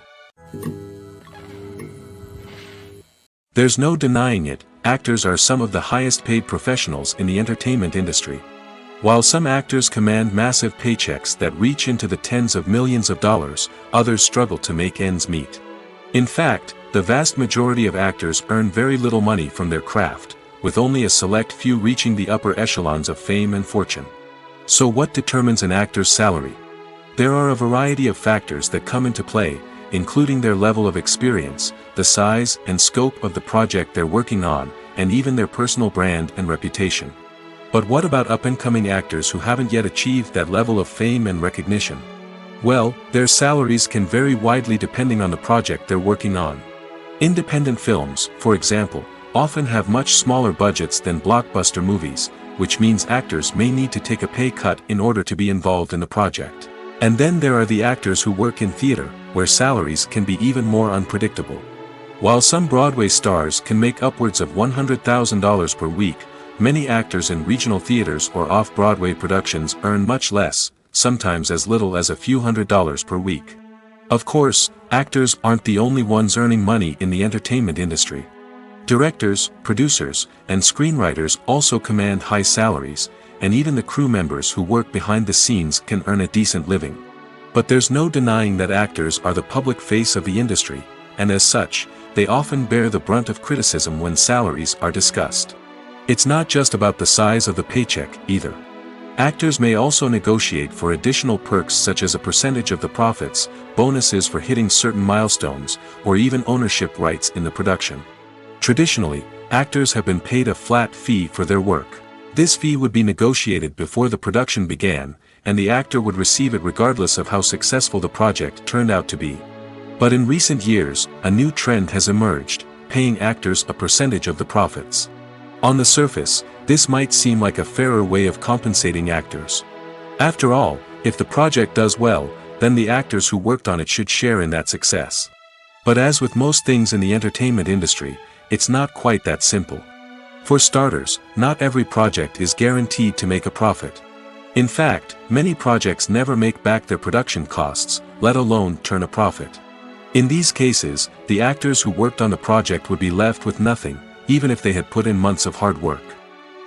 There's no denying it, actors are some of the highest paid professionals in the entertainment industry. While some actors command massive paychecks that reach into the tens of millions of dollars, others struggle to make ends meet. In fact, the vast majority of actors earn very little money from their craft, with only a select few reaching the upper echelons of fame and fortune. So what determines an actor's salary? There are a variety of factors that come into play, including their level of experience, the size and scope of the project they're working on, and even their personal brand and reputation. But what about up-and-coming actors who haven't yet achieved that level of fame and recognition? Well, their salaries can vary widely depending on the project they're working on. Independent films, for example, often have much smaller budgets than blockbuster movies, which means actors may need to take a pay cut in order to be involved in the project. And then there are the actors who work in theater, where salaries can be even more unpredictable. While some Broadway stars can make upwards of $100,000 per week, many actors in regional theaters or off-Broadway productions earn much less, sometimes as little as a few $100s per week. Of course, actors aren't the only ones earning money in the entertainment industry. Directors, producers, and screenwriters also command high salaries, and even the crew members who work behind the scenes can earn a decent living. But there's no denying that actors are the public face of the industry, and as such, they often bear the brunt of criticism when salaries are discussed. It's not just about the size of the paycheck, either. Actors may also negotiate for additional perks such as a percentage of the profits, bonuses for hitting certain milestones, or even ownership rights in the production. Traditionally, actors have been paid a flat fee for their work. This fee would be negotiated before the production began, and the actor would receive it regardless of how successful the project turned out to be. But in recent years, a new trend has emerged, paying actors a percentage of the profits. On the surface, this might seem like a fairer way of compensating actors. After all, if the project does well, then the actors who worked on it should share in that success. But as with most things in the entertainment industry, it's not quite that simple. For starters, not every project is guaranteed to make a profit. In fact, many projects never make back their production costs, let alone turn a profit. In these cases, the actors who worked on the project would be left with nothing, even if they had put in months of hard work.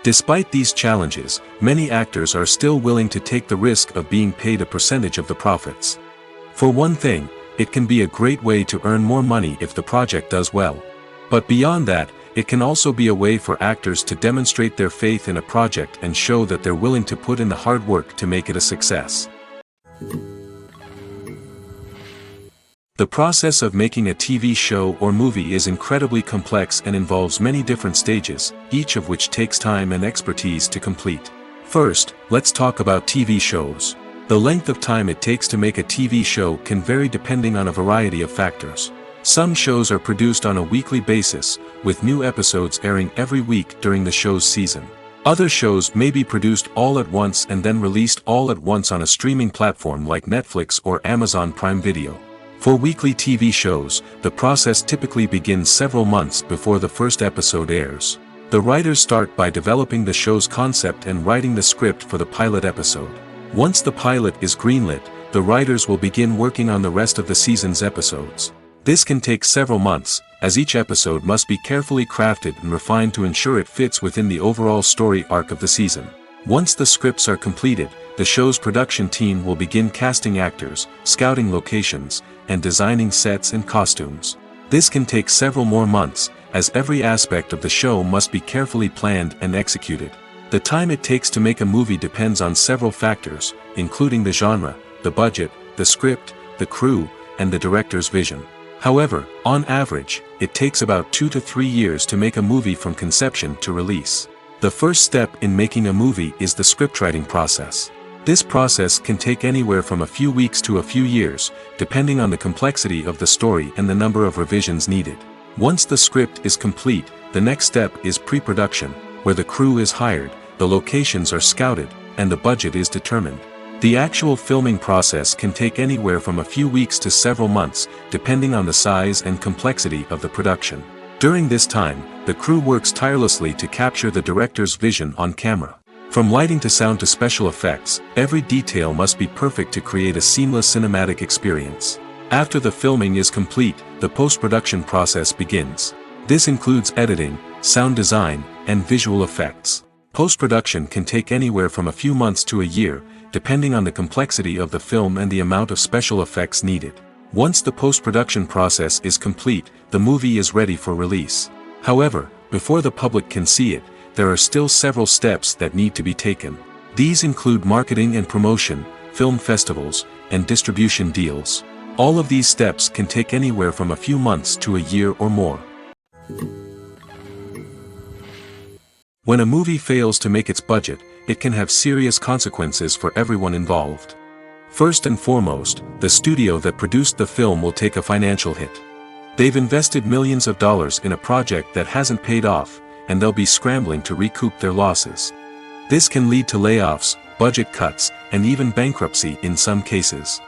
Despite these challenges, many actors are still willing to take the risk of being paid a percentage of the profits. For one thing, it can be a great way to earn more money if the project does well. But beyond that, it can also be a way for actors to demonstrate their faith in a project and show that they're willing to put in the hard work to make it a success. The process of making a TV show or movie is incredibly complex and involves many different stages, each of which takes time and expertise to complete. First, let's talk about TV shows. The length of time it takes to make a TV show can vary depending on a variety of factors. Some shows are produced on a weekly basis, with new episodes airing every week during the show's season. Other shows may be produced all at once and then released all at once on a streaming platform like Netflix or Amazon Prime Video. For weekly TV shows, the process typically begins several months before the first episode airs. The writers start by developing the show's concept and writing the script for the pilot episode. Once the pilot is greenlit, the writers will begin working on the rest of the season's episodes. This can take several months, as each episode must be carefully crafted and refined to ensure it fits within the overall story arc of the season. Once the scripts are completed, the show's production team will begin casting actors, scouting locations, and designing sets and costumes. This can take several more months, as every aspect of the show must be carefully planned and executed. The time it takes to make a movie depends on several factors, including the genre, the budget, the script, the crew, and the director's vision. However, on average, it takes about 2 to 3 years to make a movie from conception to release. The first step in making a movie is the scriptwriting process. This process can take anywhere from a few weeks to a few years, depending on the complexity of the story and the number of revisions needed. Once the script is complete, the next step is pre-production, where the crew is hired, the locations are scouted, and the budget is determined. The actual filming process can take anywhere from a few weeks to several months, depending on the size and complexity of the production. During this time, the crew works tirelessly to capture the director's vision on camera. From lighting to sound to special effects, every detail must be perfect to create a seamless cinematic experience. After the filming is complete, the post-production process begins. This includes editing, sound design, and visual effects. Post-production can take anywhere from a few months to a year, depending on the complexity of the film and the amount of special effects needed. Once the post-production process is complete, the movie is ready for release. However, before the public can see it, there are still several steps that need to be taken. These include marketing and promotion, film festivals, and distribution deals. All of these steps can take anywhere from a few months to a year or more. When a movie fails to make its budget, it can have serious consequences for everyone involved. First and foremost, the studio that produced the film will take a financial hit. They've invested millions of dollars in a project that hasn't paid off, and they'll be scrambling to recoup their losses. This can lead to layoffs, budget cuts, and even bankruptcy in some cases.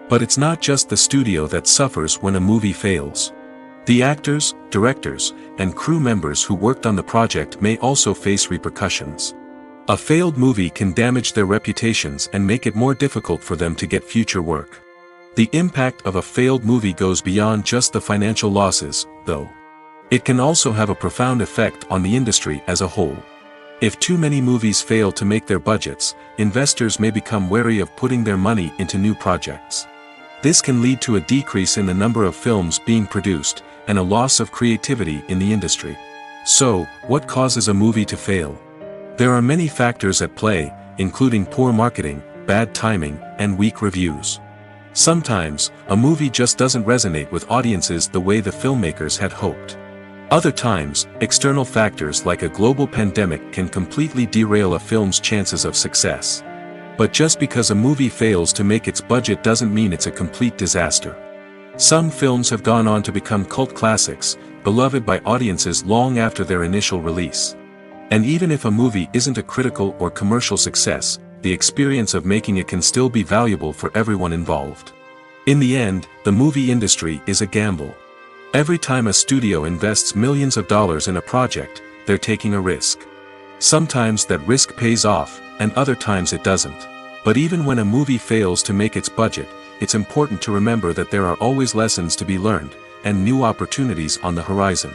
But it's not just the studio that suffers when a movie fails. The actors, directors, and crew members who worked on the project may also face repercussions. A failed movie can damage their reputations and make it more difficult for them to get future work. The impact of a failed movie goes beyond just the financial losses, though. It can also have a profound effect on the industry as a whole. If too many movies fail to make their budgets, investors may become wary of putting their money into new projects. This can lead to a decrease in the number of films being produced, and a loss of creativity in the industry. So, what causes a movie to fail? There are many factors at play, including poor marketing, bad timing, and weak reviews. Sometimes, a movie just doesn't resonate with audiences the way the filmmakers had hoped. Other times, external factors like a global pandemic can completely derail a film's chances of success. But just because a movie fails to make its budget doesn't mean it's a complete disaster. Some films have gone on to become cult classics, beloved by audiences long after their initial release. And even if a movie isn't a critical or commercial success, the experience of making it can still be valuable for everyone involved. In the end, the movie industry is a gamble. Every time a studio invests millions of dollars in a project, they're taking a risk. Sometimes that risk pays off, and other times it doesn't. But even when a movie fails to make its budget, it's important to remember that there are always lessons to be learned, and new opportunities on the horizon.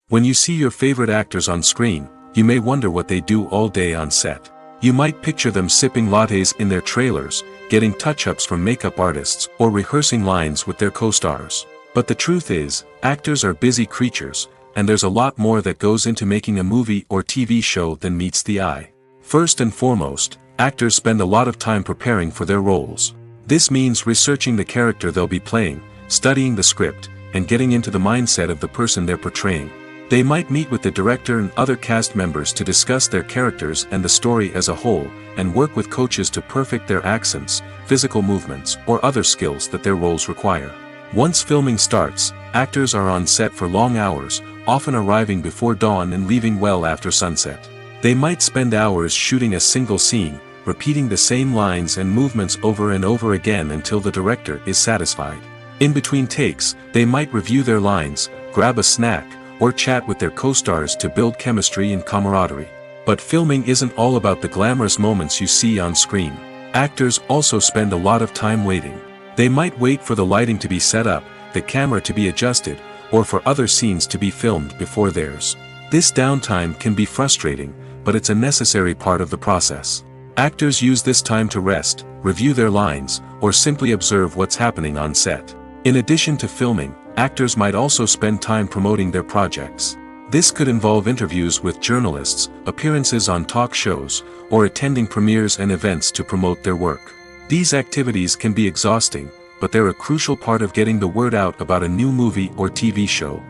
When you see your favorite actors on screen, you may wonder what they do all day on set. You might picture them sipping lattes in their trailers, getting touch-ups from makeup artists, or rehearsing lines with their co-stars. But the truth is, actors are busy creatures, and there's a lot more that goes into making a movie or TV show than meets the eye. First and foremost, actors spend a lot of time preparing for their roles. This means researching the character they'll be playing, studying the script, and getting into the mindset of the person they're portraying. They might meet with the director and other cast members to discuss their characters and the story as a whole, and work with coaches to perfect their accents, physical movements, or other skills that their roles require. Once filming starts, actors are on set for long hours, often arriving before dawn and leaving well after sunset. They might spend hours shooting a single scene, repeating the same lines and movements over and over again until the director is satisfied. In between takes, they might review their lines, grab a snack, or chat with their co-stars to build chemistry and camaraderie. But filming isn't all about the glamorous moments you see on screen. Actors also spend a lot of time waiting. They might wait for the lighting to be set up, the camera to be adjusted, or for other scenes to be filmed before theirs. This downtime can be frustrating, but it's a necessary part of the process. Actors use this time to rest, review their lines, or simply observe what's happening on set. In addition to filming, actors might also spend time promoting their projects. This could involve interviews with journalists, appearances on talk shows, or attending premieres and events to promote their work. These activities can be exhausting, but they're a crucial part of getting the word out about a new movie or TV show.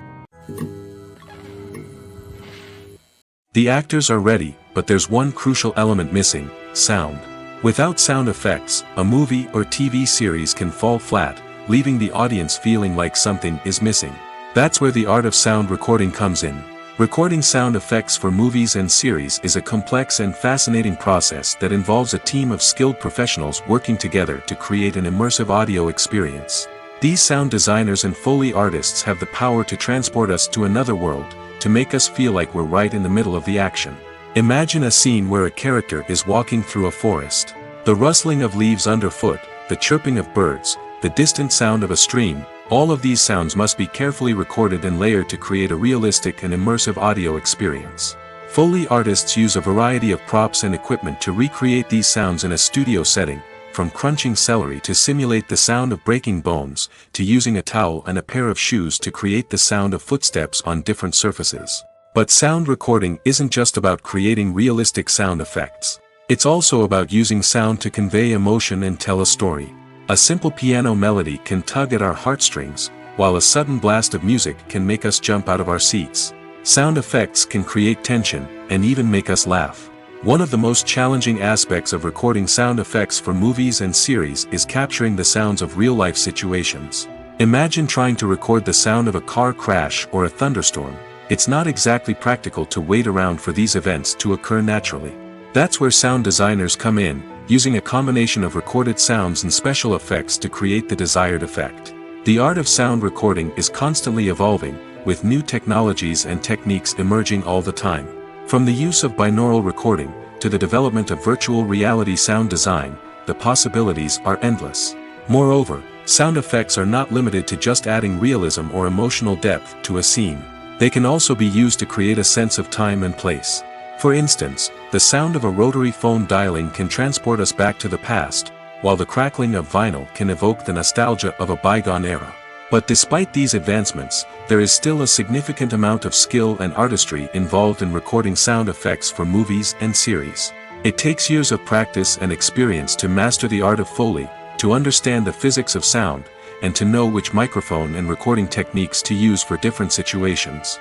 The actors are ready, but there's one crucial element missing: sound. Without sound effects, a movie or TV series can fall flat, leaving the audience feeling like something is missing. That's where the art of sound recording comes in. Recording sound effects for movies and series is a complex and fascinating process that involves a team of skilled professionals working together to create an immersive audio experience. These sound designers and Foley artists have the power to transport us to another world, to make us feel like we're right in the middle of the action. Imagine a scene where a character is walking through a forest. The rustling of leaves underfoot, the chirping of birds, the distant sound of a stream, all of these sounds must be carefully recorded and layered to create a realistic and immersive audio experience. Foley artists use a variety of props and equipment to recreate these sounds in a studio setting, from crunching celery to simulate the sound of breaking bones, to using a towel and a pair of shoes to create the sound of footsteps on different surfaces. But sound recording isn't just about creating realistic sound effects. It's also about using sound to convey emotion and tell a story. A simple piano melody can tug at our heartstrings, while a sudden blast of music can make us jump out of our seats. Sound effects can create tension, and even make us laugh. One of the most challenging aspects of recording sound effects for movies and series is capturing the sounds of real-life situations. Imagine trying to record the sound of a car crash or a thunderstorm. It's not exactly practical to wait around for these events to occur naturally. That's where sound designers come in, using a combination of recorded sounds and special effects to create the desired effect. The art of sound recording is constantly evolving, with new technologies and techniques emerging all the time. From the use of binaural recording, to the development of virtual reality sound design, the possibilities are endless. Moreover, sound effects are not limited to just adding realism or emotional depth to a scene. They can also be used to create a sense of time and place. For instance, the sound of a rotary phone dialing can transport us back to the past, while the crackling of vinyl can evoke the nostalgia of a bygone era. But despite these advancements, there is still a significant amount of skill and artistry involved in recording sound effects for movies and series. It takes years of practice and experience to master the art of Foley, to understand the physics of sound, and to know which microphone and recording techniques to use for different situations.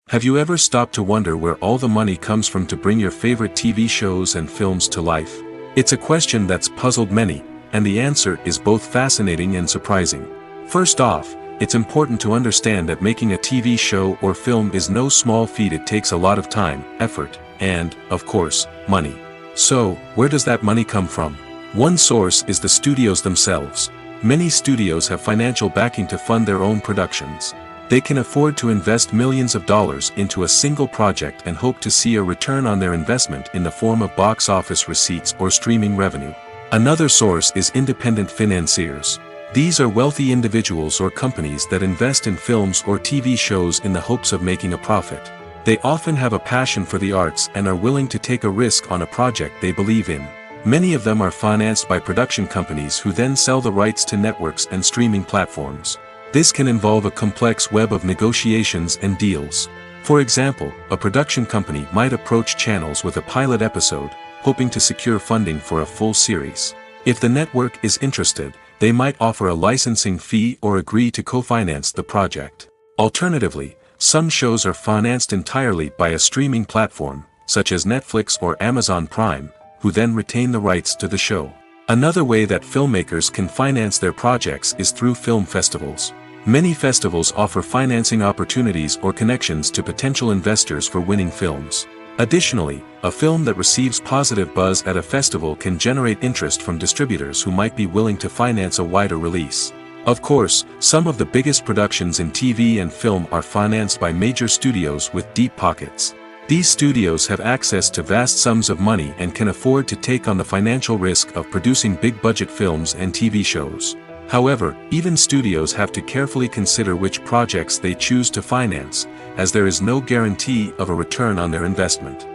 Have you ever stopped to wonder where all the money comes from to bring your favorite TV shows and films to life? It's a question that's puzzled many, and the answer is both fascinating and surprising. First off, it's important to understand that making a TV show or film is no small feat. It takes a lot of time, effort, and, of course, money. So, where does that money come from? One source is the studios themselves. Many studios have financial backing to fund their own productions. They can afford to invest millions of dollars into a single project and hope to see a return on their investment in the form of box office receipts or streaming revenue. Another source is independent financiers. These are wealthy individuals or companies that invest in films or TV shows in the hopes of making a profit. They often have a passion for the arts and are willing to take a risk on a project they believe in. Many of them are financed by production companies who then sell the rights to networks and streaming platforms. This can involve a complex web of negotiations and deals. For example, a production company might approach channels with a pilot episode, hoping to secure funding for a full series. If the network is interested, they might offer a licensing fee or agree to co-finance the project. Alternatively, some shows are financed entirely by a streaming platform, such as Netflix or Amazon Prime, who then retain the rights to the show. Another way that filmmakers can finance their projects is through film festivals. Many festivals offer financing opportunities or connections to potential investors for winning films. Additionally, a film that receives positive buzz at a festival can generate interest from distributors who might be willing to finance a wider release. Of course, some of the biggest productions in TV and film are financed by major studios with deep pockets. These studios have access to vast sums of money and can afford to take on the financial risk of producing big-budget films and TV shows. However, even studios have to carefully consider which projects they choose to finance, as there is no guarantee of a return on their investment.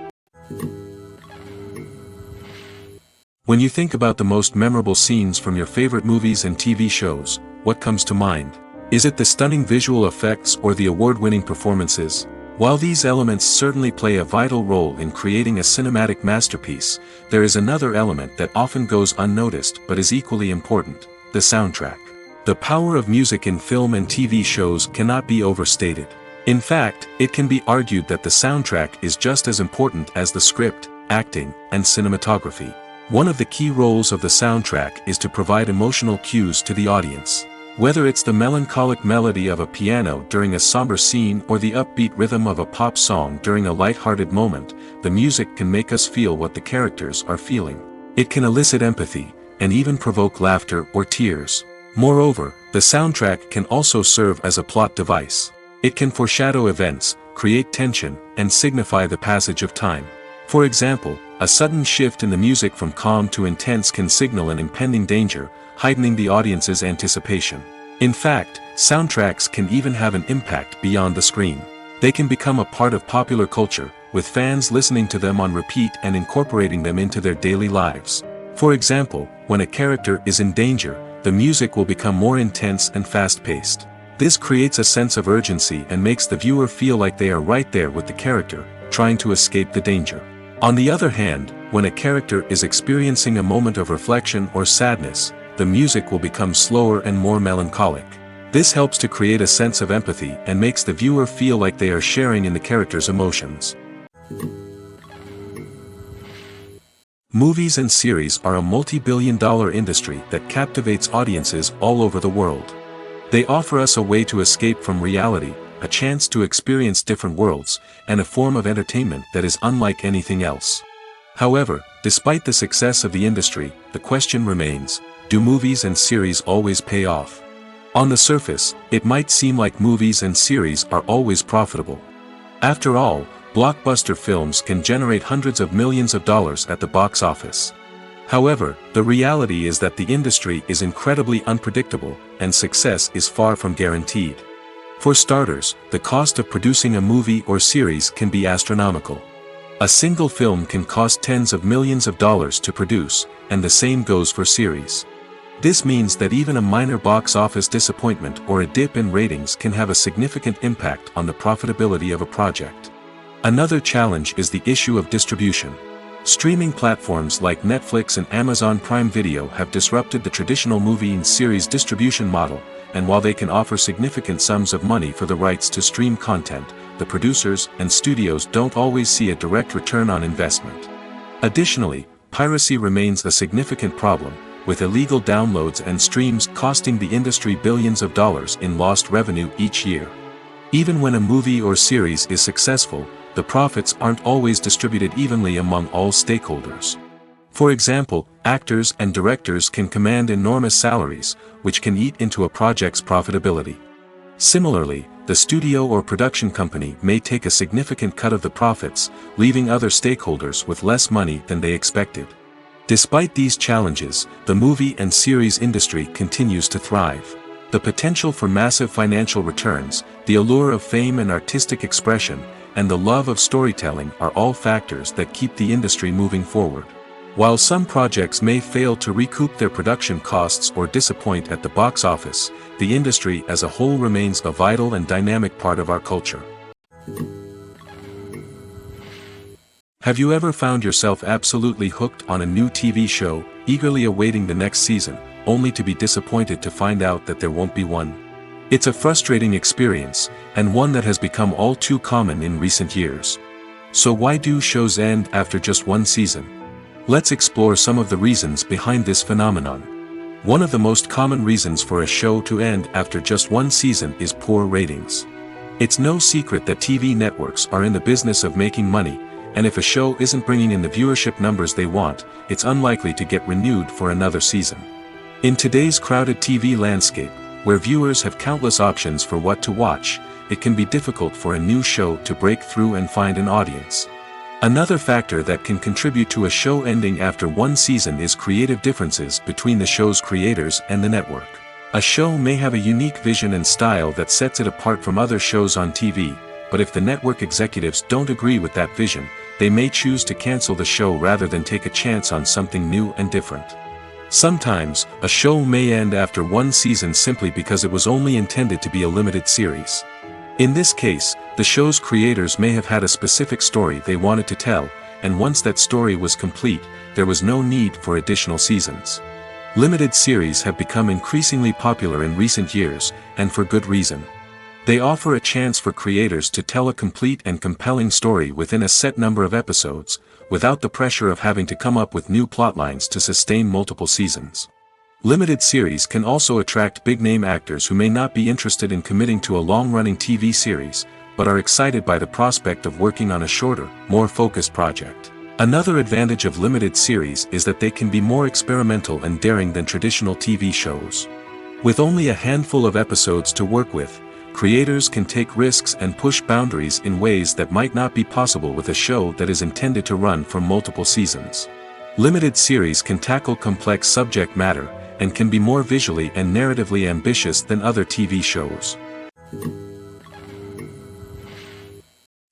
When you think about the most memorable scenes from your favorite movies and TV shows, what comes to mind? Is it the stunning visual effects or the award-winning performances? While these elements certainly play a vital role in creating a cinematic masterpiece, there is another element that often goes unnoticed but is equally important: the soundtrack. The power of music in film and TV shows cannot be overstated. In fact, it can be argued that the soundtrack is just as important as the script, acting, and cinematography. One of the key roles of the soundtrack is to provide emotional cues to the audience. Whether it's the melancholic melody of a piano during a somber scene or the upbeat rhythm of a pop song during a light-hearted moment, the music can make us feel what the characters are feeling. It can elicit empathy, and even provoke laughter or tears. Moreover, the soundtrack can also serve as a plot device. It can foreshadow events, create tension, and signify the passage of time. For example, a sudden shift in the music from calm to intense can signal an impending danger, heightening the audience's anticipation. In fact, soundtracks can even have an impact beyond the screen. They can become a part of popular culture, with fans listening to them on repeat and incorporating them into their daily lives. For example, when a character is in danger, the music will become more intense and fast-paced. This creates a sense of urgency and makes the viewer feel like they are right there with the character, trying to escape the danger. On the other hand, when a character is experiencing a moment of reflection or sadness, the music will become slower and more melancholic. This helps to create a sense of empathy and makes the viewer feel like they are sharing in the character's emotions. Movies and series are a multi-billion-dollar industry that captivates audiences all over the world. They offer us a way to escape from reality, a chance to experience different worlds, and a form of entertainment that is unlike anything else. However, despite the success of the industry, the question remains: do movies and series always pay off? On the surface, it might seem like movies and series are always profitable. After all, blockbuster films can generate hundreds of millions of dollars at the box office. However, the reality is that the industry is incredibly unpredictable, and success is far from guaranteed. For starters, the cost of producing a movie or series can be astronomical. A single film can cost tens of millions of dollars to produce, and the same goes for series. This means that even a minor box office disappointment or a dip in ratings can have a significant impact on the profitability of a project. Another challenge is the issue of distribution. Streaming platforms like Netflix and Amazon Prime Video have disrupted the traditional movie and series distribution model, and while they can offer significant sums of money for the rights to stream content, the producers and studios don't always see a direct return on investment. Additionally, piracy remains a significant problem, with illegal downloads and streams costing the industry billions of dollars in lost revenue each year. Even when a movie or series is successful, the profits aren't always distributed evenly among all stakeholders. For example, actors and directors can command enormous salaries, which can eat into a project's profitability. Similarly, the studio or production company may take a significant cut of the profits, leaving other stakeholders with less money than they expected. Despite these challenges, the movie and series industry continues to thrive. The potential for massive financial returns, the allure of fame and artistic expression, and the love of storytelling are all factors that keep the industry moving forward. While some projects may fail to recoup their production costs or disappoint at the box office, the industry as a whole remains a vital and dynamic part of our culture. Have you ever found yourself absolutely hooked on a new TV show, eagerly awaiting the next season, only to be disappointed to find out that there won't be one? It's a frustrating experience, and one that has become all too common in recent years. So why do shows end after just one season? Let's explore some of the reasons behind this phenomenon. One of the most common reasons for a show to end after just one season is poor ratings. It's no secret that TV networks are in the business of making money, and if a show isn't bringing in the viewership numbers they want, it's unlikely to get renewed for another season. In today's crowded TV landscape, where viewers have countless options for what to watch, it can be difficult for a new show to break through and find an audience. Another factor that can contribute to a show ending after one season is creative differences between the show's creators and the network. A show may have a unique vision and style that sets it apart from other shows on TV, but if the network executives don't agree with that vision, they may choose to cancel the show rather than take a chance on something new and different. Sometimes, a show may end after one season simply because it was only intended to be a limited series. In this case, the show's creators may have had a specific story they wanted to tell, and once that story was complete, there was no need for additional seasons. Limited series have become increasingly popular in recent years, and for good reason. They offer a chance for creators to tell a complete and compelling story within a set number of episodes, without the pressure of having to come up with new plotlines to sustain multiple seasons. Limited series can also attract big-name actors who may not be interested in committing to a long-running TV series, but are excited by the prospect of working on a shorter, more focused project. Another advantage of limited series is that they can be more experimental and daring than traditional TV shows. With only a handful of episodes to work with, creators can take risks and push boundaries in ways that might not be possible with a show that is intended to run for multiple seasons. Limited series can tackle complex subject matter, and can be more visually and narratively ambitious than other TV shows.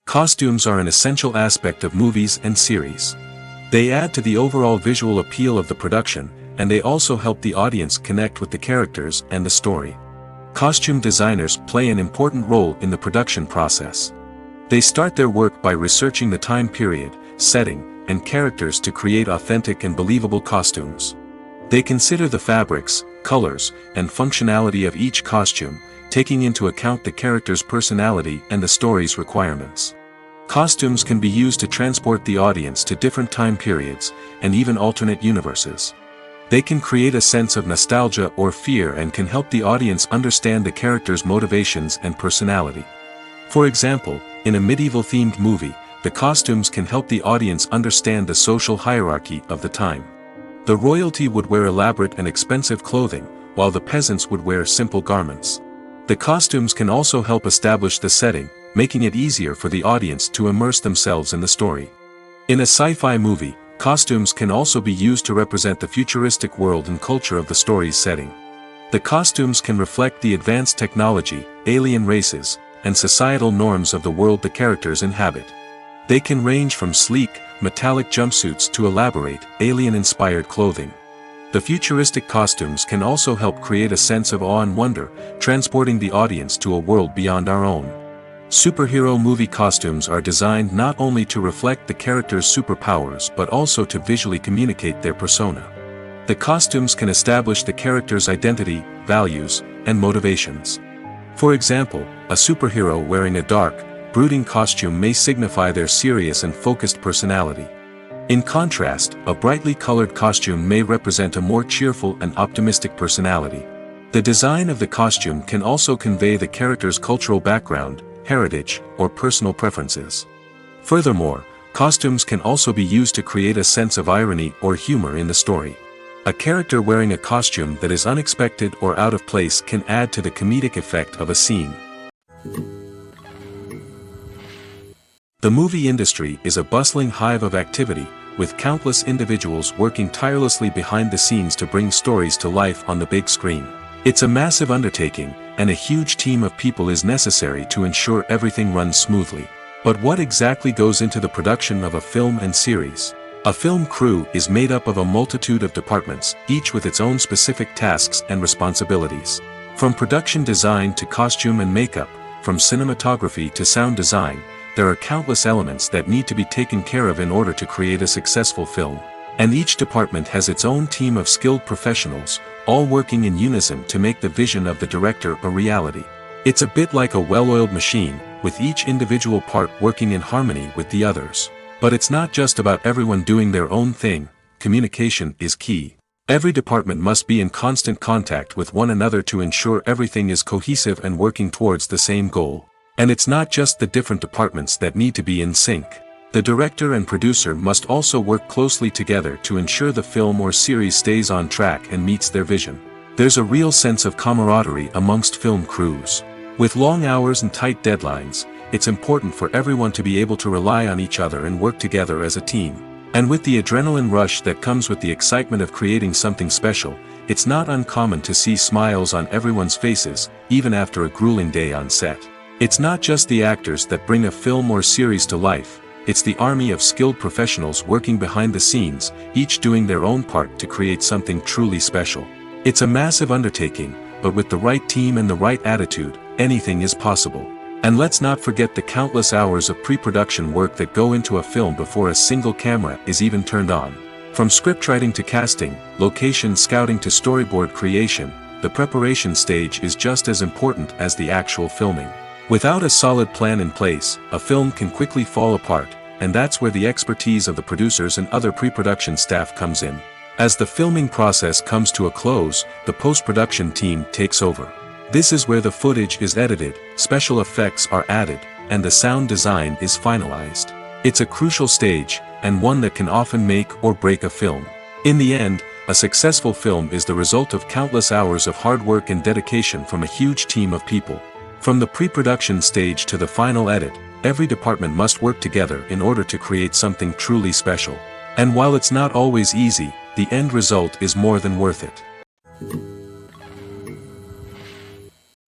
Costumes are an essential aspect of movies and series. They add to the overall visual appeal of the production, and they also help the audience connect with the characters and the story. Costume designers play an important role in the production process. They start their work by researching the time period, setting, and characters to create authentic and believable costumes. They consider the fabrics, colors, and functionality of each costume, taking into account the character's personality and the story's requirements. Costumes can be used to transport the audience to different time periods, and even alternate universes. They can create a sense of nostalgia or fear and can help the audience understand the character's motivations and personality. For example, in a medieval-themed movie, the costumes can help the audience understand the social hierarchy of the time. The royalty would wear elaborate and expensive clothing, while the peasants would wear simple garments. The costumes can also help establish the setting, making it easier for the audience to immerse themselves in the story. In a sci-fi movie, costumes can also be used to represent the futuristic world and culture of the story's setting. The costumes can reflect the advanced technology, alien races, and societal norms of the world the characters inhabit. They can range from sleek, metallic jumpsuits to elaborate, alien-inspired clothing. The futuristic costumes can also help create a sense of awe and wonder, transporting the audience to a world beyond our own. Superhero movie costumes are designed not only to reflect the character's superpowers but also to visually communicate their persona. The costumes can establish the character's identity, values, and motivations. For example, a superhero wearing a dark, brooding costume may signify their serious and focused personality. In contrast, a brightly colored costume may represent a more cheerful and optimistic personality. The design of the costume can also convey the character's cultural background, heritage, or personal preferences. Furthermore, costumes can also be used to create a sense of irony or humor in the story. A character wearing a costume that is unexpected or out of place can add to the comedic effect of a scene. The movie industry is a bustling hive of activity, with countless individuals working tirelessly behind the scenes to bring stories to life on the big screen. It's a massive undertaking, and a huge team of people is necessary to ensure everything runs smoothly. But what exactly goes into the production of a film and series? A film crew is made up of a multitude of departments, each with its own specific tasks and responsibilities. From production design to costume and makeup, from cinematography to sound design, there are countless elements that need to be taken care of in order to create a successful film. And each department has its own team of skilled professionals, all working in unison to make the vision of the director a reality. It's a bit like a well-oiled machine, with each individual part working in harmony with the others. But it's not just about everyone doing their own thing. Communication is key. Every department must be in constant contact with one another to ensure everything is cohesive and working towards the same goal. And it's not just the different departments that need to be in sync. The director and producer must also work closely together to ensure the film or series stays on track and meets their vision. There's a real sense of camaraderie amongst film crews. With long hours and tight deadlines, it's important for everyone to be able to rely on each other and work together as a team. And with the adrenaline rush that comes with the excitement of creating something special, it's not uncommon to see smiles on everyone's faces, even after a grueling day on set. It's not just the actors that bring a film or series to life, it's the army of skilled professionals working behind the scenes, each doing their own part to create something truly special. It's a massive undertaking, but with the right team and the right attitude, anything is possible. And let's not forget the countless hours of pre-production work that go into a film before a single camera is even turned on. From scriptwriting to casting, location scouting to storyboard creation, the preparation stage is just as important as the actual filming. Without a solid plan in place, a film can quickly fall apart, and that's where the expertise of the producers and other pre-production staff comes in. As the filming process comes to a close, the post-production team takes over. This is where the footage is edited, special effects are added, and the sound design is finalized. It's a crucial stage, and one that can often make or break a film. In the end, a successful film is the result of countless hours of hard work and dedication from a huge team of people. From the pre-production stage to the final edit, every department must work together in order to create something truly special. And while it's not always easy, the end result is more than worth it.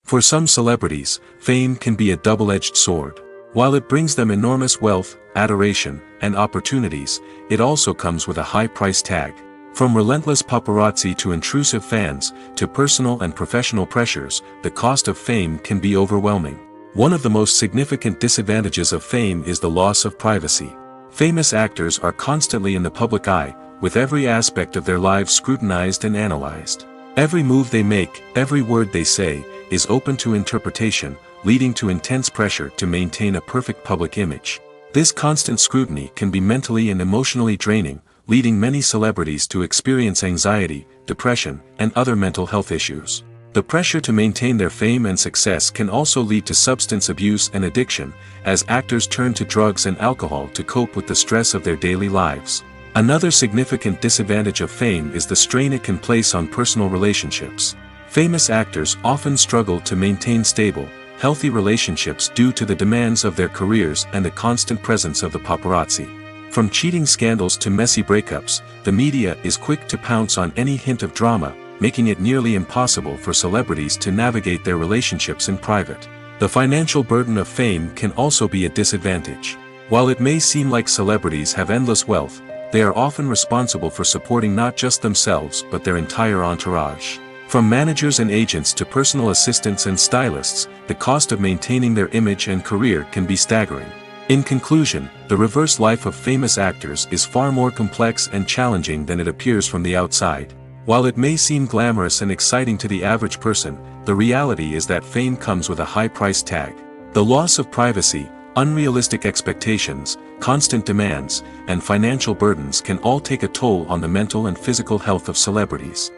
For some celebrities, fame can be a double-edged sword. While it brings them enormous wealth, adoration, and opportunities, it also comes with a high price tag. From relentless paparazzi to intrusive fans, to personal and professional pressures, the cost of fame can be overwhelming. One of the most significant disadvantages of fame is the loss of privacy. Famous actors are constantly in the public eye, with every aspect of their lives scrutinized and analyzed. Every move they make, every word they say, is open to interpretation, leading to intense pressure to maintain a perfect public image. This constant scrutiny can be mentally and emotionally draining, leading many celebrities to experience anxiety, depression, and other mental health issues. The pressure to maintain their fame and success can also lead to substance abuse and addiction, as actors turn to drugs and alcohol to cope with the stress of their daily lives. Another significant disadvantage of fame is the strain it can place on personal relationships. Famous actors often struggle to maintain stable, healthy relationships due to the demands of their careers and the constant presence of the paparazzi. From cheating scandals to messy breakups, the media is quick to pounce on any hint of drama, making it nearly impossible for celebrities to navigate their relationships in private. The financial burden of fame can also be a disadvantage. While it may seem like celebrities have endless wealth, they are often responsible for supporting not just themselves but their entire entourage. From managers and agents to personal assistants and stylists, the cost of maintaining their image and career can be staggering. In conclusion, the reverse life of famous actors is far more complex and challenging than it appears from the outside. While it may seem glamorous and exciting to the average person, the reality is that fame comes with a high price tag. The loss of privacy, unrealistic expectations, constant demands, and financial burdens can all take a toll on the mental and physical health of celebrities.